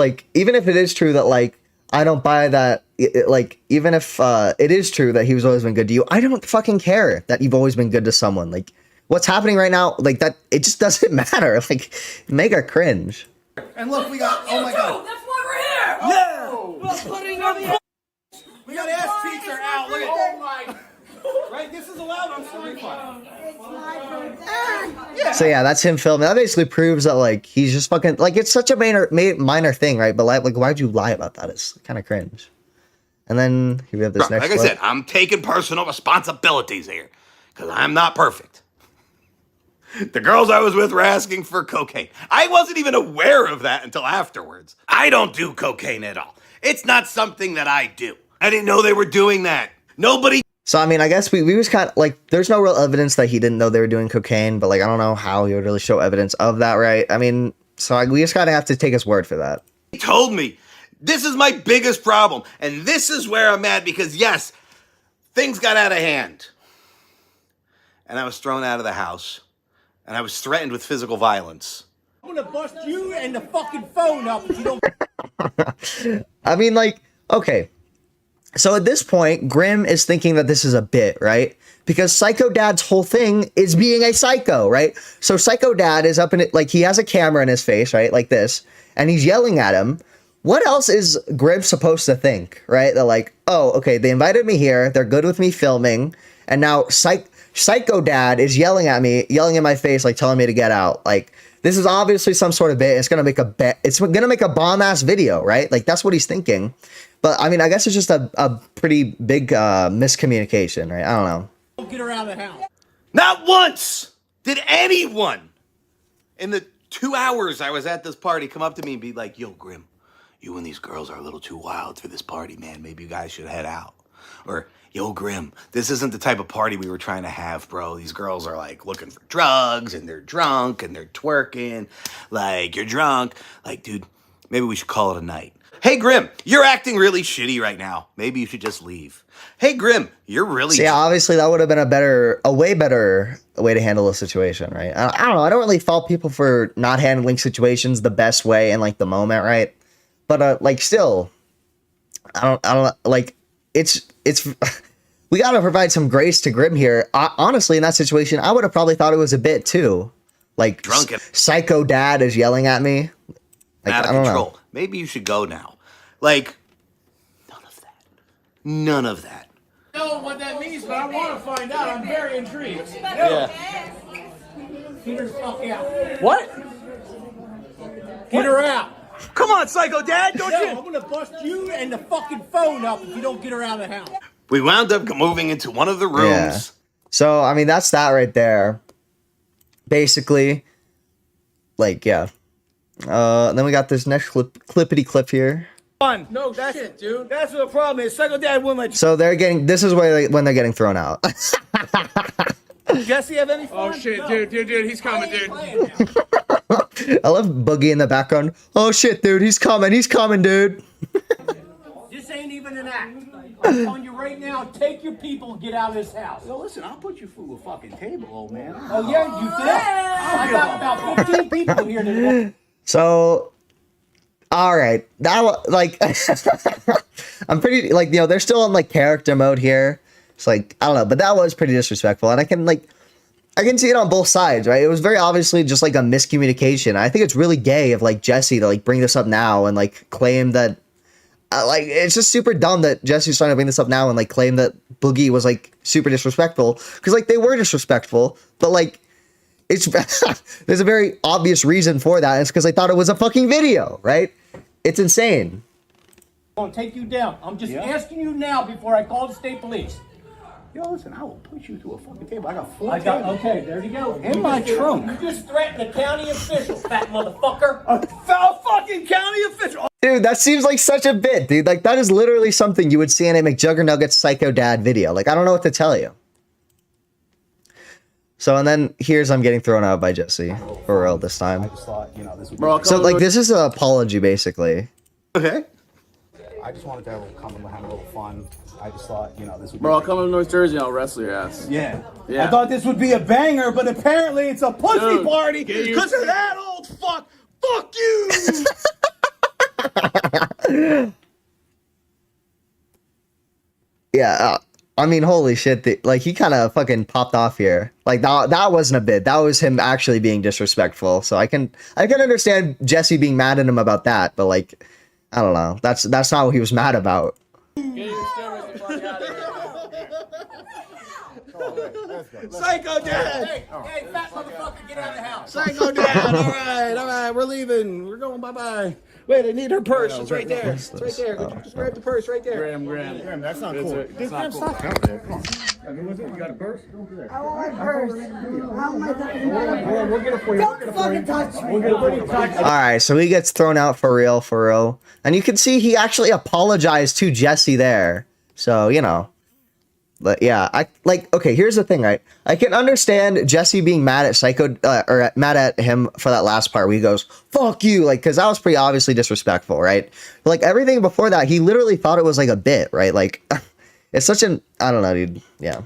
true that like I don't buy that. Like even if it is true that he's always been good to you, I don't fucking care that you've always been good to someone. Like what's happening right now, like that, it just doesn't matter. Like make her cringe. And look, we got. Oh my god. That's why we're here. Yeah. We're putting on the. We got ass cheeks are out. Look at. Oh my. Right. This is allowed on Storyfire. So yeah, that's him filming. That basically proves that like he's just fucking like it's such a minor thing, right? But like why'd you lie about that? It's kind of cringe. And then here we have this next Like I clip. said, I'm taking personal responsibilities here because I'm not perfect. The girls I was with were asking for cocaine. I wasn't even aware of that until afterwards. I don't do cocaine at all. It's not something that I do. I didn't know they were doing that. Nobody. So I mean, I guess we was kind of like there's no real evidence that he didn't know they were doing cocaine, but like I don't know how he would really show evidence of that, right? I mean, so we just gotta have to take his word for that. He told me. This is my biggest problem. And this is where I'm at because, yes, things got out of hand. And I was thrown out of the house. And I was threatened with physical violence. I'm gonna bust you and the fucking phone up if you don't. I mean, like, okay. So at this point, Grim is thinking that this is a bit, right? Because Psycho Dad's whole thing is being a psycho, right? So Psycho Dad is up in it, like, he has a camera in his face, right? Like this. And he's yelling at him. What else is Grim supposed to think, right? They're like, oh, okay, they invited me here. They're good with me filming. And now Psycho Dad is yelling at me, yelling in my face, like telling me to get out. Like, this is obviously some sort of bit. It's going to make it's going to make a bomb-ass video, right? Like, that's what he's thinking. But, I mean, I guess it's just a pretty big miscommunication, right? I don't know. Don't get her out of the house. Not once did anyone in the 2 hours I was at this party come up to me and be like, yo, Grim, you and these girls are a little too wild for this party, man. Maybe you guys should head out. Or, yo, Grim, this isn't the type of party we were trying to have, bro. These girls are, like, looking for drugs, and they're drunk, and they're twerking. Like, you're drunk. Like, dude, maybe we should call it a night. Hey, Grim, you're acting really shitty right now. Maybe you should just leave. Hey, Grim, you're really... So, yeah, obviously that would have been a way better way to handle a situation, right? I don't know. I don't really fault people for not handling situations the best way in, like, the moment, right? But, like, still, I don't, like, it's, we gotta provide some grace to Grim here. Honestly, in that situation, I would have probably thought it was a bit, too. Like, drunken. Psycho Dad is yelling at me. Like, out of I don't control. know. Maybe you should go now. Like, none of that. None of that. I don't know what that means, but I want to find out. I'm very intrigued. Yeah. Get her the fuck out. What? Get her out. Come on, Psycho Dad, don't you? I'm gonna bust you and the fucking phone up if you don't get her out of the house. We wound up moving into one of the rooms. Yeah. So, I mean, that's that right there. Basically, like, yeah. Then we got this next clippity clip here. No, that's it, dude. That's what the problem is. Psycho Dad wouldn't let you. So they're getting, this is where when they're getting thrown out. Jesse have any fun? Oh shit, no. dude, he's coming, dude. I love Boogie in the background. Oh shit, dude, he's coming, dude. This ain't even an act. I'm telling you right now, take your people and get out of this house. Well, listen, I'll put you through a fucking table, old man. Oh yeah, you think? I got about 15 people here today. So, all right, that like, I'm pretty like, you know, they're still in like character mode here. It's like, I don't know, but that was pretty disrespectful, and I can see it on both sides, right? It was very obviously just like a miscommunication. I think it's really gay of like Jesse to like bring this up now and like claim that like, it's just super dumb that Jesse's trying to bring this up now and like claim that Boogie was like super disrespectful, because like they were disrespectful, but like it's there's a very obvious reason for that. It's because they thought it was a fucking video, right? It's insane. I'm gonna take you down. I'm just asking you now before I call the state police. Yo, listen, I will push you through a fucking table. I got Okay, there you go. In my trunk. You just threatened a county official, fat motherfucker. A foul fucking county official. Dude, that seems like such a bit, dude. Like, that is literally something you would see in a Mcjuggernuggets Psycho Dad video. Like, I don't know what to tell you. So, and then here's I'm getting thrown out by Jesse. For real this time. So, like, this is an apology, basically. Okay. I just wanted to have a little fun. I just thought, this would be... Bro, I'll come to North Jersey and I'll wrestle your ass. Yeah. Yeah. I thought this would be a banger, but apparently it's a pussy party because of that old fuck. Fuck you! Yeah, I mean, holy shit. Like, he kind of fucking popped off here. Like, that wasn't a bit. That was him actually being disrespectful. So I can understand Jesse being mad at him about that, but like, I don't know. That's not what he was mad about. Get your steroids the fuck out of here. Psycho Dad! Hey, fat motherfucker, get out of the house. Psycho Dad! All right, we're leaving. We're going bye-bye. Wait, I need her purse. It's right there. It's right there. Just grab the purse right there. Graham, That's not cool. It's not cool. Come on. You got a purse? I want my purse. We'll get it for you. Don't fucking touch me. We'll get it for you. All right, so he gets thrown out for real. And you can see he actually apologized to Jesse there. So, but yeah, okay, here's the thing, right? I can understand Jesse being mad at Psycho, or mad at him for that last part where he goes, fuck you, like, because that was pretty obviously disrespectful, right? But like, everything before that, he literally thought it was like a bit, right? Like, it's such an, I don't know, dude, yeah.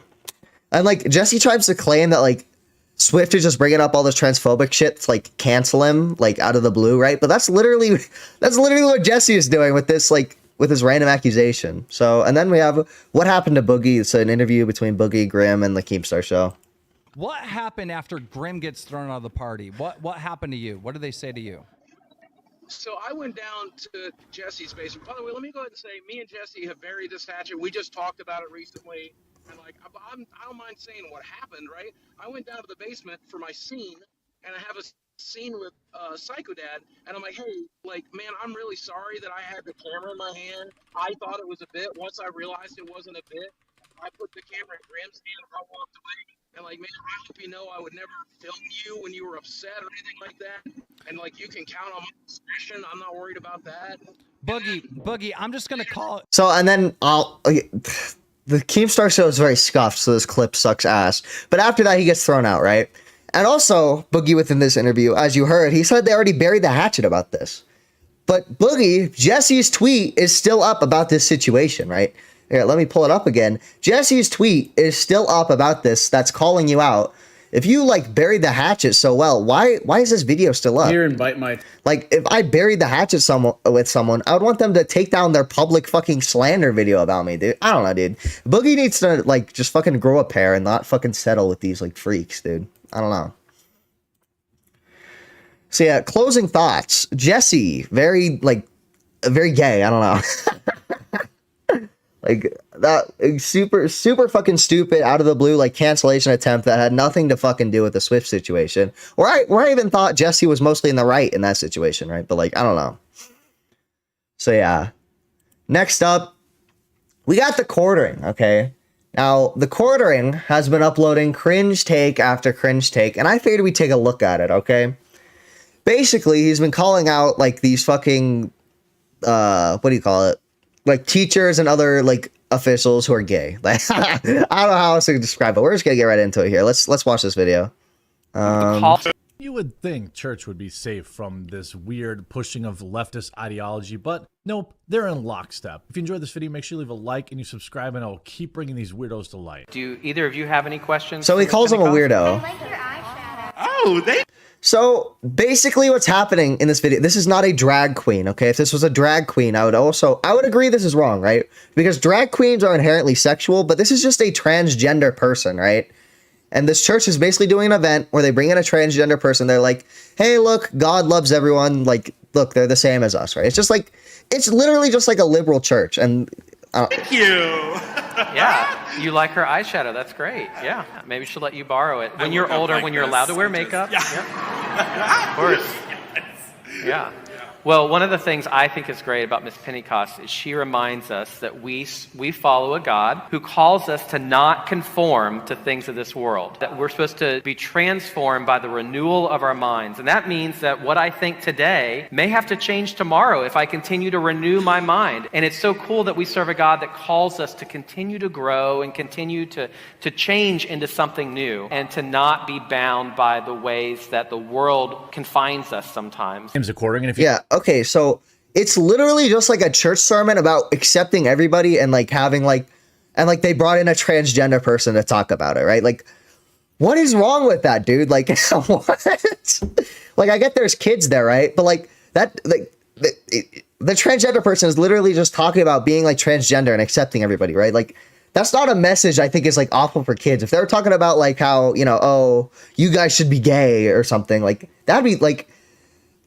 And like, Jesse tries to claim that like, Swift is just bringing up all this transphobic shit to like cancel him, like, out of the blue, right? But that's literally what Jesse is doing with this, like, with his random accusation. So, and then we have what happened to Boogie. It's an interview between Boogie, Grimm, and the Keemstar Show. What happened after Grimm gets thrown out of the party? What happened to you? What did they say to you? So I went down to Jesse's basement. By the way, let me go ahead and say, me and Jesse have buried this hatchet. We just talked about it recently. And like, I don't mind saying what happened, right? I went down to the basement for my scene, and I have a scene with Psycho Dad, and I'm like, hey, like, man, I'm really sorry that I had the camera in my hand. I thought it was a bit. Once I realized it wasn't a bit, I put the camera in Graham's hand, I walked away, and like, man, I hope you know I would never film you when you were upset or anything like that. And like, you can count on my discretion. I'm not worried about that. Boogie, I'm just gonna call it. So, and then the Keemstar Show is very scuffed, so this clip sucks ass. But after that, he gets thrown out, right? And also, Boogie, within this interview, as you heard, he said they already buried the hatchet about this. But Boogie, Jesse's tweet is still up about this situation, right? Here, let me pull it up again. Jesse's tweet is still up about this. That's calling you out. If you like buried the hatchet so well, why is this video still up? Here and bite my. Like, if I buried the hatchet with someone, I would want them to take down their public fucking slander video about me, dude. I don't know, dude. Boogie needs to like just fucking grow a pair and not fucking settle with these like freaks, dude. I don't know. So yeah, closing thoughts. Jesse, very gay. I don't know. Like that super fucking stupid out of the blue like cancellation attempt that had nothing to fucking do with the Swift situation. Where I even thought Jesse was mostly in the right in that situation, right? But like, I don't know. So yeah. Next up, we got the quartering, okay? Now, the quartering has been uploading cringe take after cringe take, and I figured we'd take a look at it, okay? Basically, he's been calling out like these fucking what do you call it? Like teachers and other like officials who are gay. Like I don't know how else to describe it. We're just gonna get right into it here. Let's watch this video. You would think church would be safe from this weird pushing of leftist ideology, but nope, they're in lockstep. If you enjoyed this video, make sure you leave a like and you subscribe, and I will keep bringing these weirdos to light. Do either of you have any questions? So he calls him a weirdo. So basically what's happening in this video, this is not a drag queen, okay? If this was a drag queen, I would agree this is wrong, right? Because drag queens are inherently sexual, but this is just a transgender person, right? And this church is basically doing an event where they bring in a transgender person. They're like, hey, look, God loves everyone. Like, look, they're the same as us, right? It's just like it's literally just like a liberal church. And Thank you. Yeah, you like her eyeshadow. That's great. Yeah, maybe she'll let you borrow it when you're older, when you're allowed to wear makeup. Yeah. Of course. Yeah. Well, one of the things I think is great about Miss Pentecost is she reminds us that we follow a God who calls us to not conform to things of this world, that we're supposed to be transformed by the renewal of our minds. And that means that what I think today may have to change tomorrow if I continue to renew my mind. And it's so cool that we serve a God that calls us to continue to grow and continue to change into something new and to not be bound by the ways that the world confines us sometimes. Yeah. Okay, so it's literally just like a church sermon about accepting everybody and like having like, and like they brought in a transgender person to talk about it, right? Like, what is wrong with that, dude? Like, what? Like, I get there's kids there, right? But like that, like the transgender person is literally just talking about being like transgender and accepting everybody, right? Like, that's not a message I think is like awful for kids. If they're talking about like how, you know, oh, you guys should be gay or something, like that'd be like,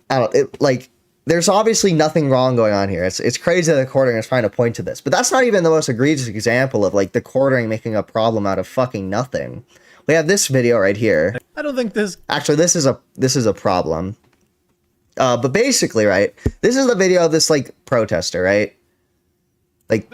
I don't like. There's obviously nothing wrong going on here. It's crazy that the quartering is trying to point to this, but that's not even the most egregious example of like the quartering making a problem out of fucking nothing. We have this video right here. I don't think this. Actually, this is a problem. But basically, right, this is the video of this like protester, right? Like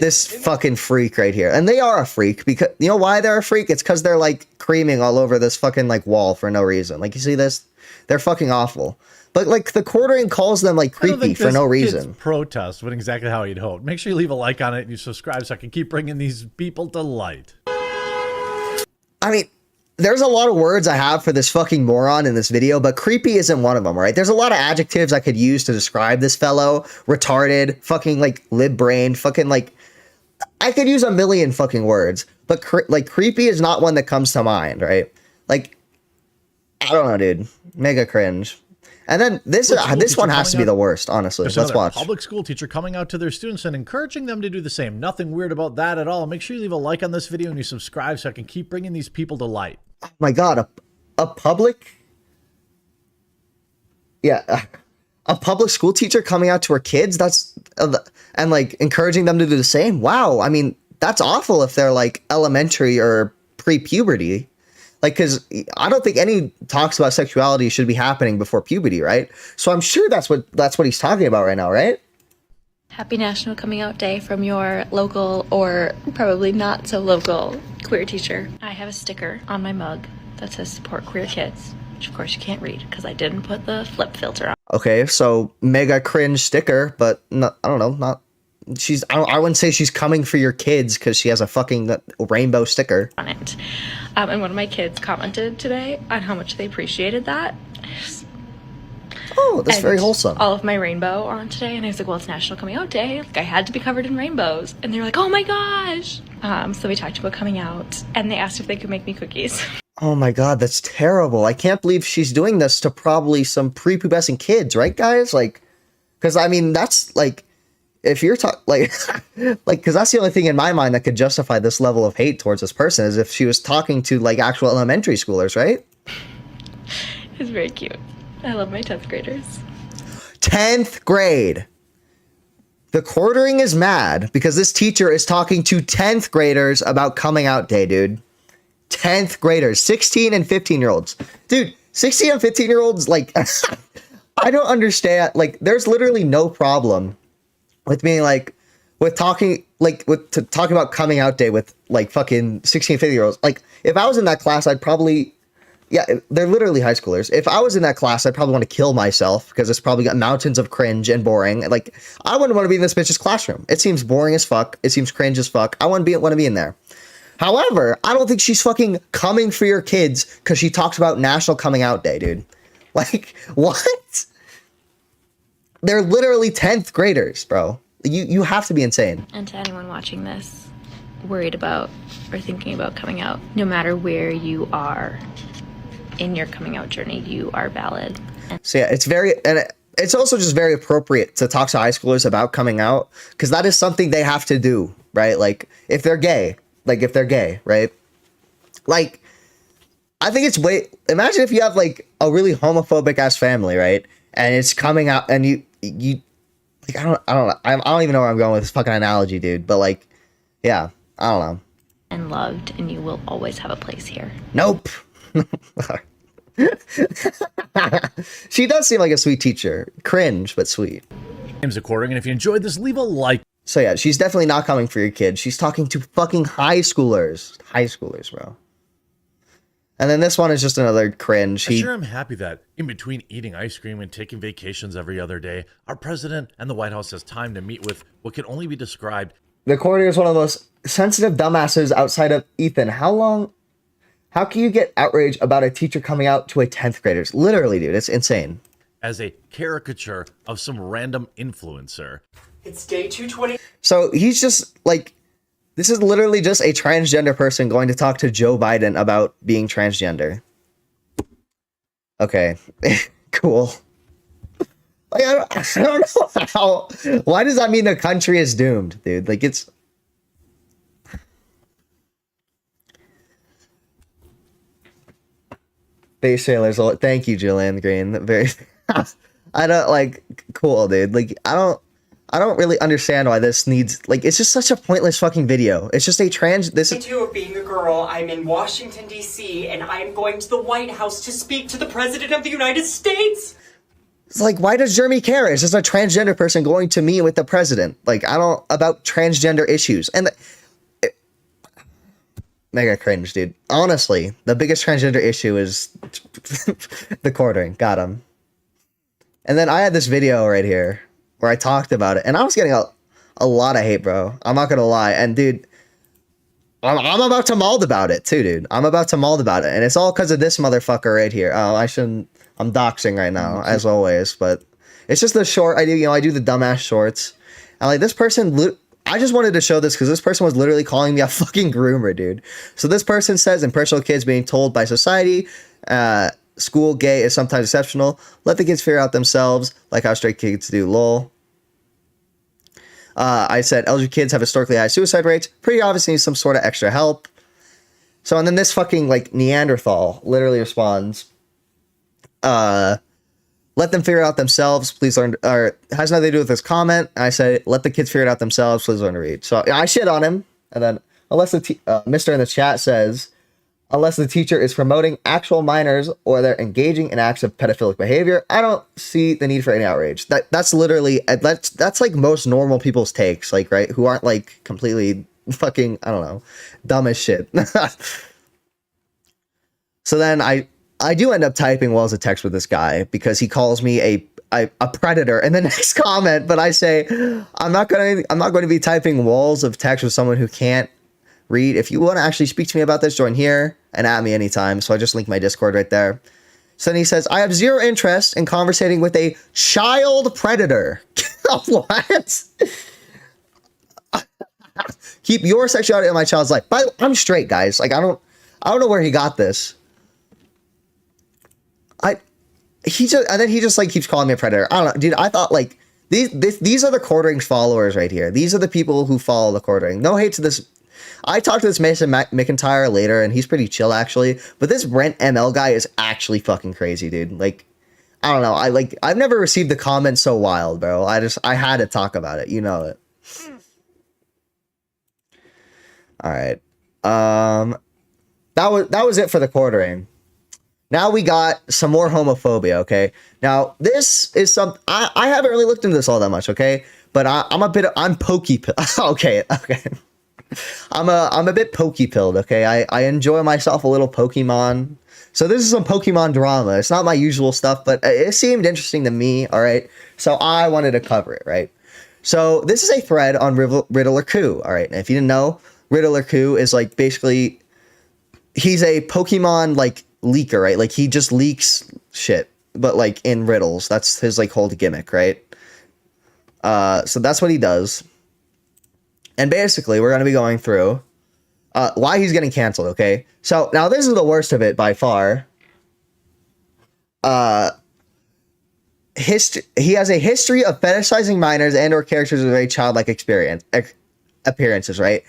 this fucking freak right here, and they are a freak because you know why they're a freak? It's because they're like creaming all over this fucking like wall for no reason. Like you see this, they're fucking awful. But like the quartering calls them like creepy for no reason. Protest went exactly how you'd hoped. Make sure you leave a like on it and you subscribe so I can keep bringing these people to light. I mean, there's a lot of words I have for this fucking moron in this video, but creepy isn't one of them, right? There's a lot of adjectives I could use to describe this fellow. Retarded, fucking like lib-brained, fucking like... I could use a million fucking words, but like creepy is not one that comes to mind, right? Like, I don't know, dude. Mega cringe. And then this one has to be the worst, honestly. Let's watch. Public school teacher coming out to their students and encouraging them to do the same. Nothing weird about that at all. Make sure you leave a like on this video and you subscribe so I can keep bringing these people to light. Oh my God, a public... Yeah, a public school teacher coming out to her kids, that's... and like encouraging them to do the same. Wow, I mean, that's awful if they're like elementary or pre-puberty. Like, because I don't think any talks about sexuality should be happening before puberty, right? So I'm sure that's what he's talking about right now, right? Happy National Coming Out Day from your local or probably not so local queer teacher. I have a sticker on my mug that says support queer kids, which of course you can't read because I didn't put the flip filter on. Okay, so mega cringe sticker, but not, I don't know, not... I wouldn't say she's coming for your kids because she has a fucking rainbow sticker on it. And one of my kids commented today on how much they appreciated that. Oh, that's very wholesome. All of my rainbow on today, and I was like, well, it's National Coming Out Day. Like, I had to be covered in rainbows. And they were like, oh my gosh. So we talked about coming out, and they asked if they could make me cookies. Oh my God, that's terrible. I can't believe she's doing this to probably some prepubescent kids, right, guys? Like, because I mean, that's like... If you're like, because that's the only thing in my mind that could justify this level of hate towards this person is if she was talking to like actual elementary schoolers, right? It's very cute. I love my 10th graders. 10th grade. The quartering is mad because this teacher is talking to 10th graders about coming out day, dude. 10th graders, 16 and 15-year-olds. Dude, 16 and 15-year-olds, like, I don't understand. Like, there's literally no problem with being like, with talking about coming out day with like fucking 16, 50-year-olds. Like, if I was in that class, I'd probably, yeah, they're literally high schoolers. If I was in that class, I'd probably want to kill myself because it's probably got mountains of cringe and boring. Like, I wouldn't want to be in this bitch's classroom. It seems boring as fuck. It seems cringe as fuck. I want to be in there. However, I don't think she's fucking coming for your kids because she talks about National Coming Out Day, dude. Like, what? They're literally 10th graders, bro. You have to be insane. And to anyone watching this, worried about or thinking about coming out, no matter where you are in your coming out journey, you are valid. So yeah, it's also just very appropriate to talk to high schoolers about coming out because that is something they have to do, right? Like if they're gay, right? Like, I think it's imagine if you have like a really homophobic ass family, right? And it's coming out and you like, I don't even know where I'm going with this fucking analogy, dude. But like, yeah, I don't know. And loved, and you will always have a place here. Nope. She does seem like a sweet teacher. Cringe, but sweet. James According, and if you enjoyed this, leave a like. So yeah, she's definitely not coming for your kid. She's talking to fucking high schoolers. High schoolers, bro. And then this one is just another cringe. I sure am happy that in between eating ice cream and taking vacations every other day, our president and the White House has time to meet with what can only be described. The coordinator is one of the most sensitive dumbasses outside of Ethan. How can you get outraged about a teacher coming out to a 10th graders? Literally, dude, it's insane. As a caricature of some random influencer. It's day 220. So he's just like, this is literally just a transgender person going to talk to Joe Biden about being transgender. Okay, cool. Like, I don't know how. Why does that mean the country is doomed, dude? Like, it's. Base sailors. Thank you, Julian Green. Very. I don't like. Cool, dude. Like, I don't really understand why this needs, like, it's just such a pointless fucking video. It's just a this is Of being a girl, I'm in Washington, D.C., and I'm going to the White House to speak to the President of the United States. It's like, why does Jeremy care? It's just a transgender person going to meet with the president. Like, I don't, about transgender issues. And mega cringe, dude. Honestly, the biggest transgender issue is the quartering. Got him. And then I had this video right here where I talked about it, and I was getting a lot of hate, bro. I'm not gonna lie. And dude, I'm about to mold about it too, dude. I'm about to mold about it, and it's all because of this motherfucker right here. Oh, I shouldn't. I'm doxing right now, as always, but it's just the short. I do the dumbass shorts, and like this person. I just wanted to show this because this person was literally calling me a fucking groomer, dude. So this person says, impressionable kids being told by society, school gay is sometimes exceptional. Let the kids figure out themselves, like how straight kids do, lol. I said, LGBT kids have historically high suicide rates. Pretty obviously need some sort of extra help. So, and then this fucking, like, Neanderthal literally responds, let them figure it out themselves. Please learn, or has nothing to do with this comment. I said, let the kids figure it out themselves. Please learn to read. So I shit on him. And then, unless the Mr. in the chat says, unless the teacher is promoting actual minors or they're engaging in acts of pedophilic behavior, I don't see the need for any outrage. That's literally, that's like most normal people's takes, like, right? Who aren't like completely fucking, I don't know, dumb as shit. So then I do end up typing walls of text with this guy because he calls me a predator in the next comment, but I say, I'm not going to be typing walls of text with someone who can't read. If you want to actually speak to me about this, join here and at me anytime. So I just linked my Discord right there. So then he says, I have zero interest in conversating with a child predator. What? Keep your sexuality in my child's life. But I'm straight, guys. Like, I don't know where he got this. He just like keeps calling me a predator. I don't know, dude. I thought like these are the quartering followers right here. These are the people who follow the quartering. No hate to this. I talked to this Mason McIntyre later, and he's pretty chill actually. But this Brent ML guy is actually fucking crazy, dude. Like, I don't know. I've never received a comment so wild, bro. I had to talk about it. You know it. All right. That was it for the quartering. Now we got some more homophobia, okay? Now, this is some... I haven't really looked into this all that much, okay? But I'm pokey... okay. I'm a bit pokey-pilled, okay? I enjoy myself a little Pokemon. So this is some Pokemon drama. It's not my usual stuff, but it seemed interesting to me, all right? So I wanted to cover it, right? So this is a thread on Riddler Coup, all right? And if you didn't know, Riddler Coup is like basically... He's a Pokemon, like... leaker, right? Like he just leaks shit, but like in riddles. That's his like whole gimmick, right? So that's what he does. And basically we're going to be going through why he's getting canceled, okay? So now this is the worst of it by far. He has a history of fetishizing minors and or characters with very childlike appearances, right?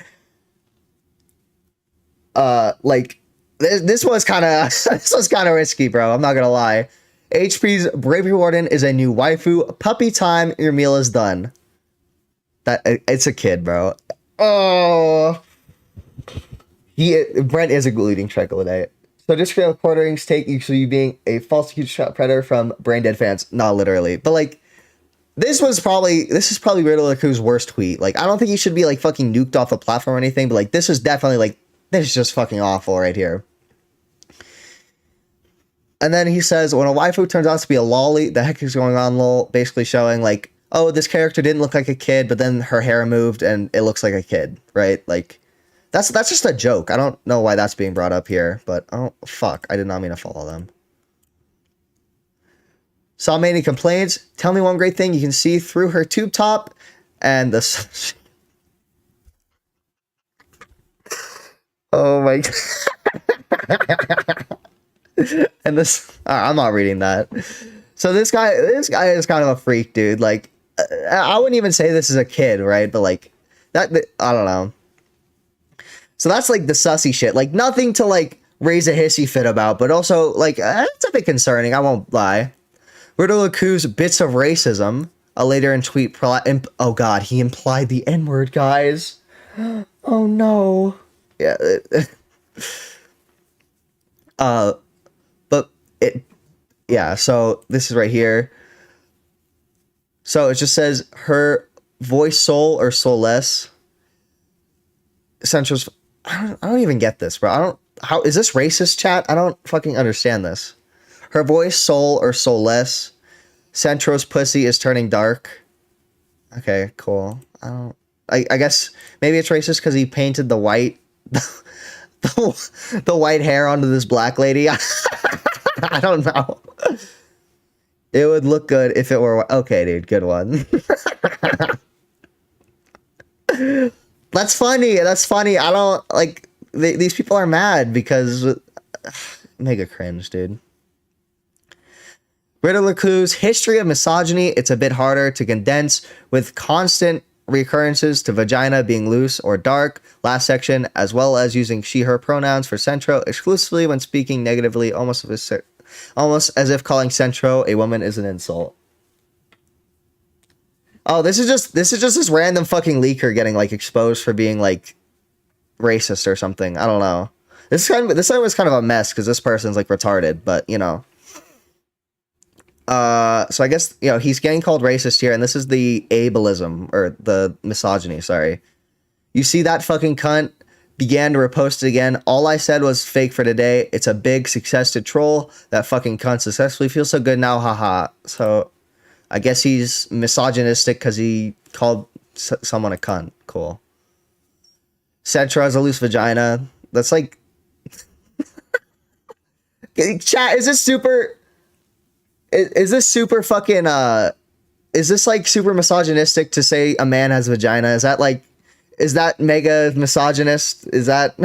Like this was kind of risky, bro. I'm not gonna lie. HP's Bravery Warden is a new waifu. Puppy time, your meal is done. That it's a kid, bro. Oh, Brent is a gluten troglodyte. So discreet quarterings take usually being a false huge shot predator from brain dead fans. Not literally, but like this is probably Riddler who's worst tweet. Like I don't think he should be like fucking nuked off a platform or anything, but like this is definitely like this is just fucking awful right here. And then he says, when a waifu turns out to be a lolly, the heck is going on, lol? Basically showing like, oh, this character didn't look like a kid, but then her hair moved and it looks like a kid, right? Like, that's just a joke. I don't know why that's being brought up here, but oh, fuck. I did not mean to follow them. Saw many complaints. Tell me one great thing you can see through her tube top and the... Oh my God. And this, I'm not reading that. So this guy is kind of a freak, dude. Like, I wouldn't even say this is a kid, right? But like, that I don't know. So that's like the sussy shit. Like nothing to like raise a hissy fit about, but also like it's a bit concerning. I won't lie. Riddler Ku's bits of racism. A later in tweet, oh god, he implied the N-word, guys. Oh no. Yeah. But it, yeah, so this is right here. So it just says her voice soul or soulless. Central's, I don't even get this, bro. How is this racist, chat? I don't fucking understand this. Her voice soul or soulless. Centro's pussy is turning dark. Okay, cool. I guess maybe it's racist because he painted the white the white hair onto this black lady. I don't know. It would look good if it were... Okay, dude. Good one. That's funny. That's funny. I don't... Like, these people are mad because... Mega cringe, dude. Riddler Ku's history of misogyny. It's a bit harder to condense with constant recurrences to vagina being loose or dark, last section, as well as using she/her pronouns for Centro exclusively when speaking negatively, almost as if calling Centro a woman is an insult. Oh, this is just this random fucking leaker getting like exposed for being like racist or something. I don't know. This was kind of a mess because this person's like retarded, but you know. So I guess, you know, he's getting called racist here, and this is the ableism, or the misogyny, sorry. You see that fucking cunt? Began to repost it again. All I said was fake for today. It's a big success to troll. That fucking cunt successfully feels so good now, haha. So, I guess he's misogynistic because he called someone a cunt. Cool. Centro has a loose vagina. That's like... Chat, is this super... Is this super fucking, is this like super misogynistic to say a man has a vagina? Is that mega misogynist? Is that...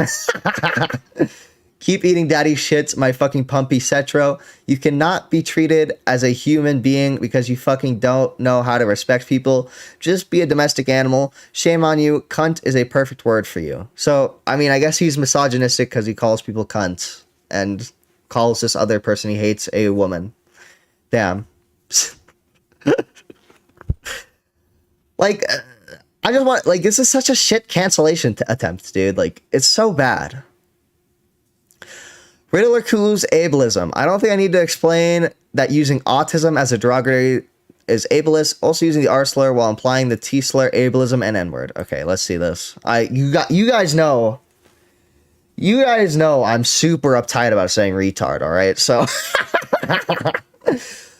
Keep eating daddy shits, my fucking pumpy Cetro. You cannot be treated as a human being because you fucking don't know how to respect people. Just be a domestic animal. Shame on you. Cunt is a perfect word for you. So, I mean, I guess he's misogynistic because he calls people cunts and calls this other person he hates a woman. Damn. Like, I just want, like, this is such a shit cancellation attempt, dude. Like, it's so bad. Riddler Ku's ableism. I don't think I need to explain that using autism as a derogatory is ableist. Also using the R slur while implying the T slur, ableism, and N-word. Okay, let's see this. You guys know I'm super uptight about saying retard, alright? So...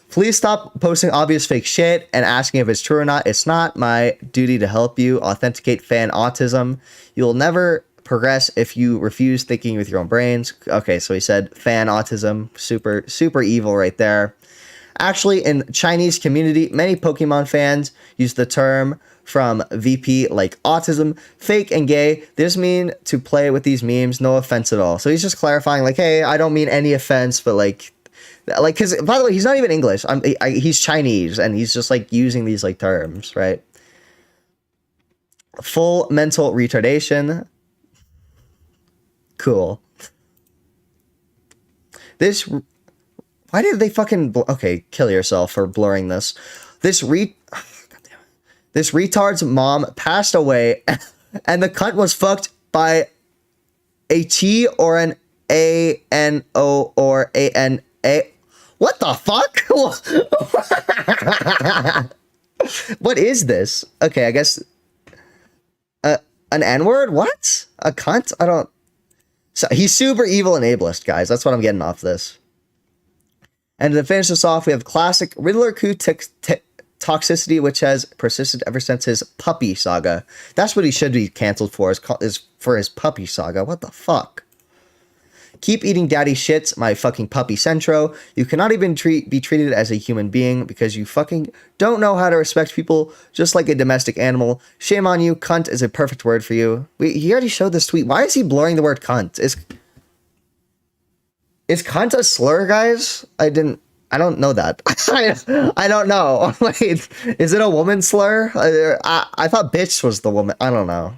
Please stop posting obvious fake shit and asking if it's true or not. It's not my duty to help you authenticate fan autism. You'll never progress if you refuse thinking with your own brains. Okay, so he said fan autism. Super, super evil right there. Actually, in Chinese community, many Pokemon fans use the term from VP like autism, fake, and gay. This mean to play with these memes. No offense at all. So he's just clarifying like, hey, I don't mean any offense, but like, because by the way, he's not even English. He's Chinese, and he's just like using these like terms, right? Full mental retardation. Cool. This Why did they fucking... Okay, kill yourself for blurring this. This retard's mom passed away, and the cunt was fucked by a T or an A-N-O or A-N-A. What the fuck? What is this? Okay, I guess... an N-word? What? A cunt? I don't... So he's super evil and ableist, guys. That's what I'm getting off this. And to finish this off, we have classic Riddler coup toxicity, which has persisted ever since his puppy saga. That's what he should be canceled for, is for his puppy saga. What the fuck? Keep eating daddy shits, my fucking puppy centro. You cannot even be treated as a human being because you fucking don't know how to respect people just like a domestic animal. Shame on you. Cunt is a perfect word for you. He already showed this tweet. Why is he blurring the word cunt? Is cunt a slur, guys? I don't know that. I don't know. Wait, is it a woman slur? I thought bitch was the woman. I don't know.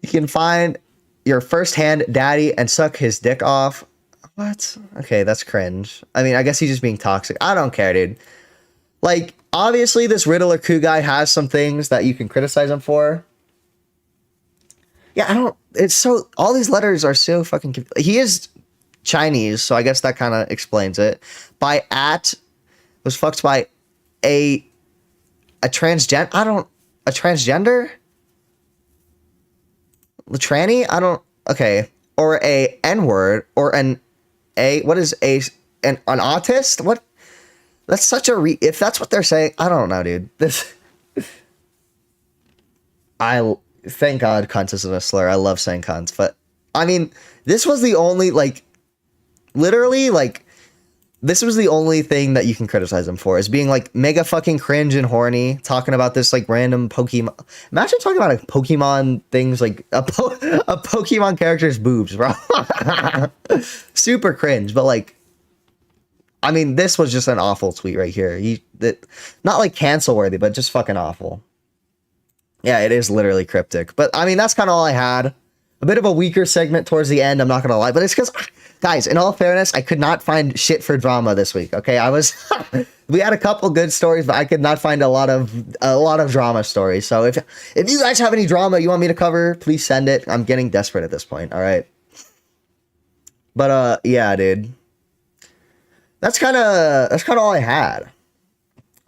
You can find your first-hand daddy and suck his dick off. What? Okay, that's cringe. I mean, I guess he's just being toxic. I don't care, dude. Like, obviously, this Riddler coup guy has some things that you can criticize him for. Yeah, it's so... All these letters are so fucking... He is Chinese, so I guess that kind of explains it. Was fucked by a transgender? A transgender? Tranny? Okay. Or a N-word, or an autist? What? That's such a if that's what they're saying, I don't know, dude. Thank God cunt isn't a slur. I love saying cunts, but I mean, this was the only, this was the only thing that you can criticize him for, is being mega fucking cringe and horny, talking about this random Pokemon. Imagine talking about a Pokemon things, a Pokemon character's boobs, bro. Super cringe, but I mean, this was just an awful tweet right here. Not cancel worthy, but just fucking awful. Yeah, it is literally cryptic, but I mean, that's kind of all I had. A bit of a weaker segment towards the end, I'm not gonna lie, but it's because, guys, in all fairness, I could not find shit for drama this week. Okay, we had a couple good stories, but I could not find a lot of drama stories. So if you guys have any drama you want me to cover, please send it. I'm getting desperate at this point. All right, but yeah, dude, that's kind of all I had.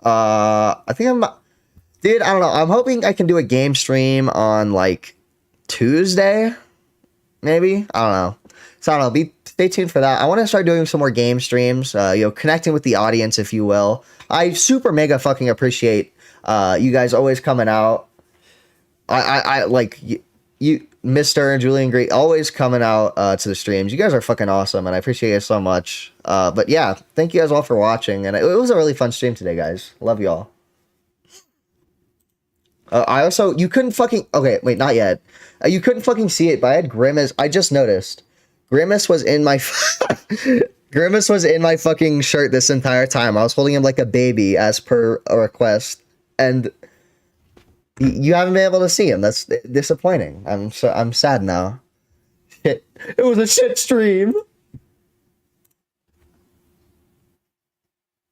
I think dude, I don't know. I'm hoping I can do a game stream on Tuesday, maybe. I don't know. So I don't know. Stay tuned for that. I want to start doing some more game streams. Connecting with the audience, if you will. I super mega fucking appreciate you guys always coming out. I you, Mr. and Julian Great, always coming out to the streams. You guys are fucking awesome, and I appreciate you so much. But yeah, thank you guys all for watching, and it was a really fun stream today, guys. Love you all. You couldn't fucking... Okay, wait, not yet. You couldn't fucking see it, but I had Grimace. I just noticed. Grimace was in my... Grimace was in my fucking shirt this entire time. I was holding him like a baby, as per a request. And you haven't been able to see him. That's disappointing. I'm sad now. Shit. It was a shit stream.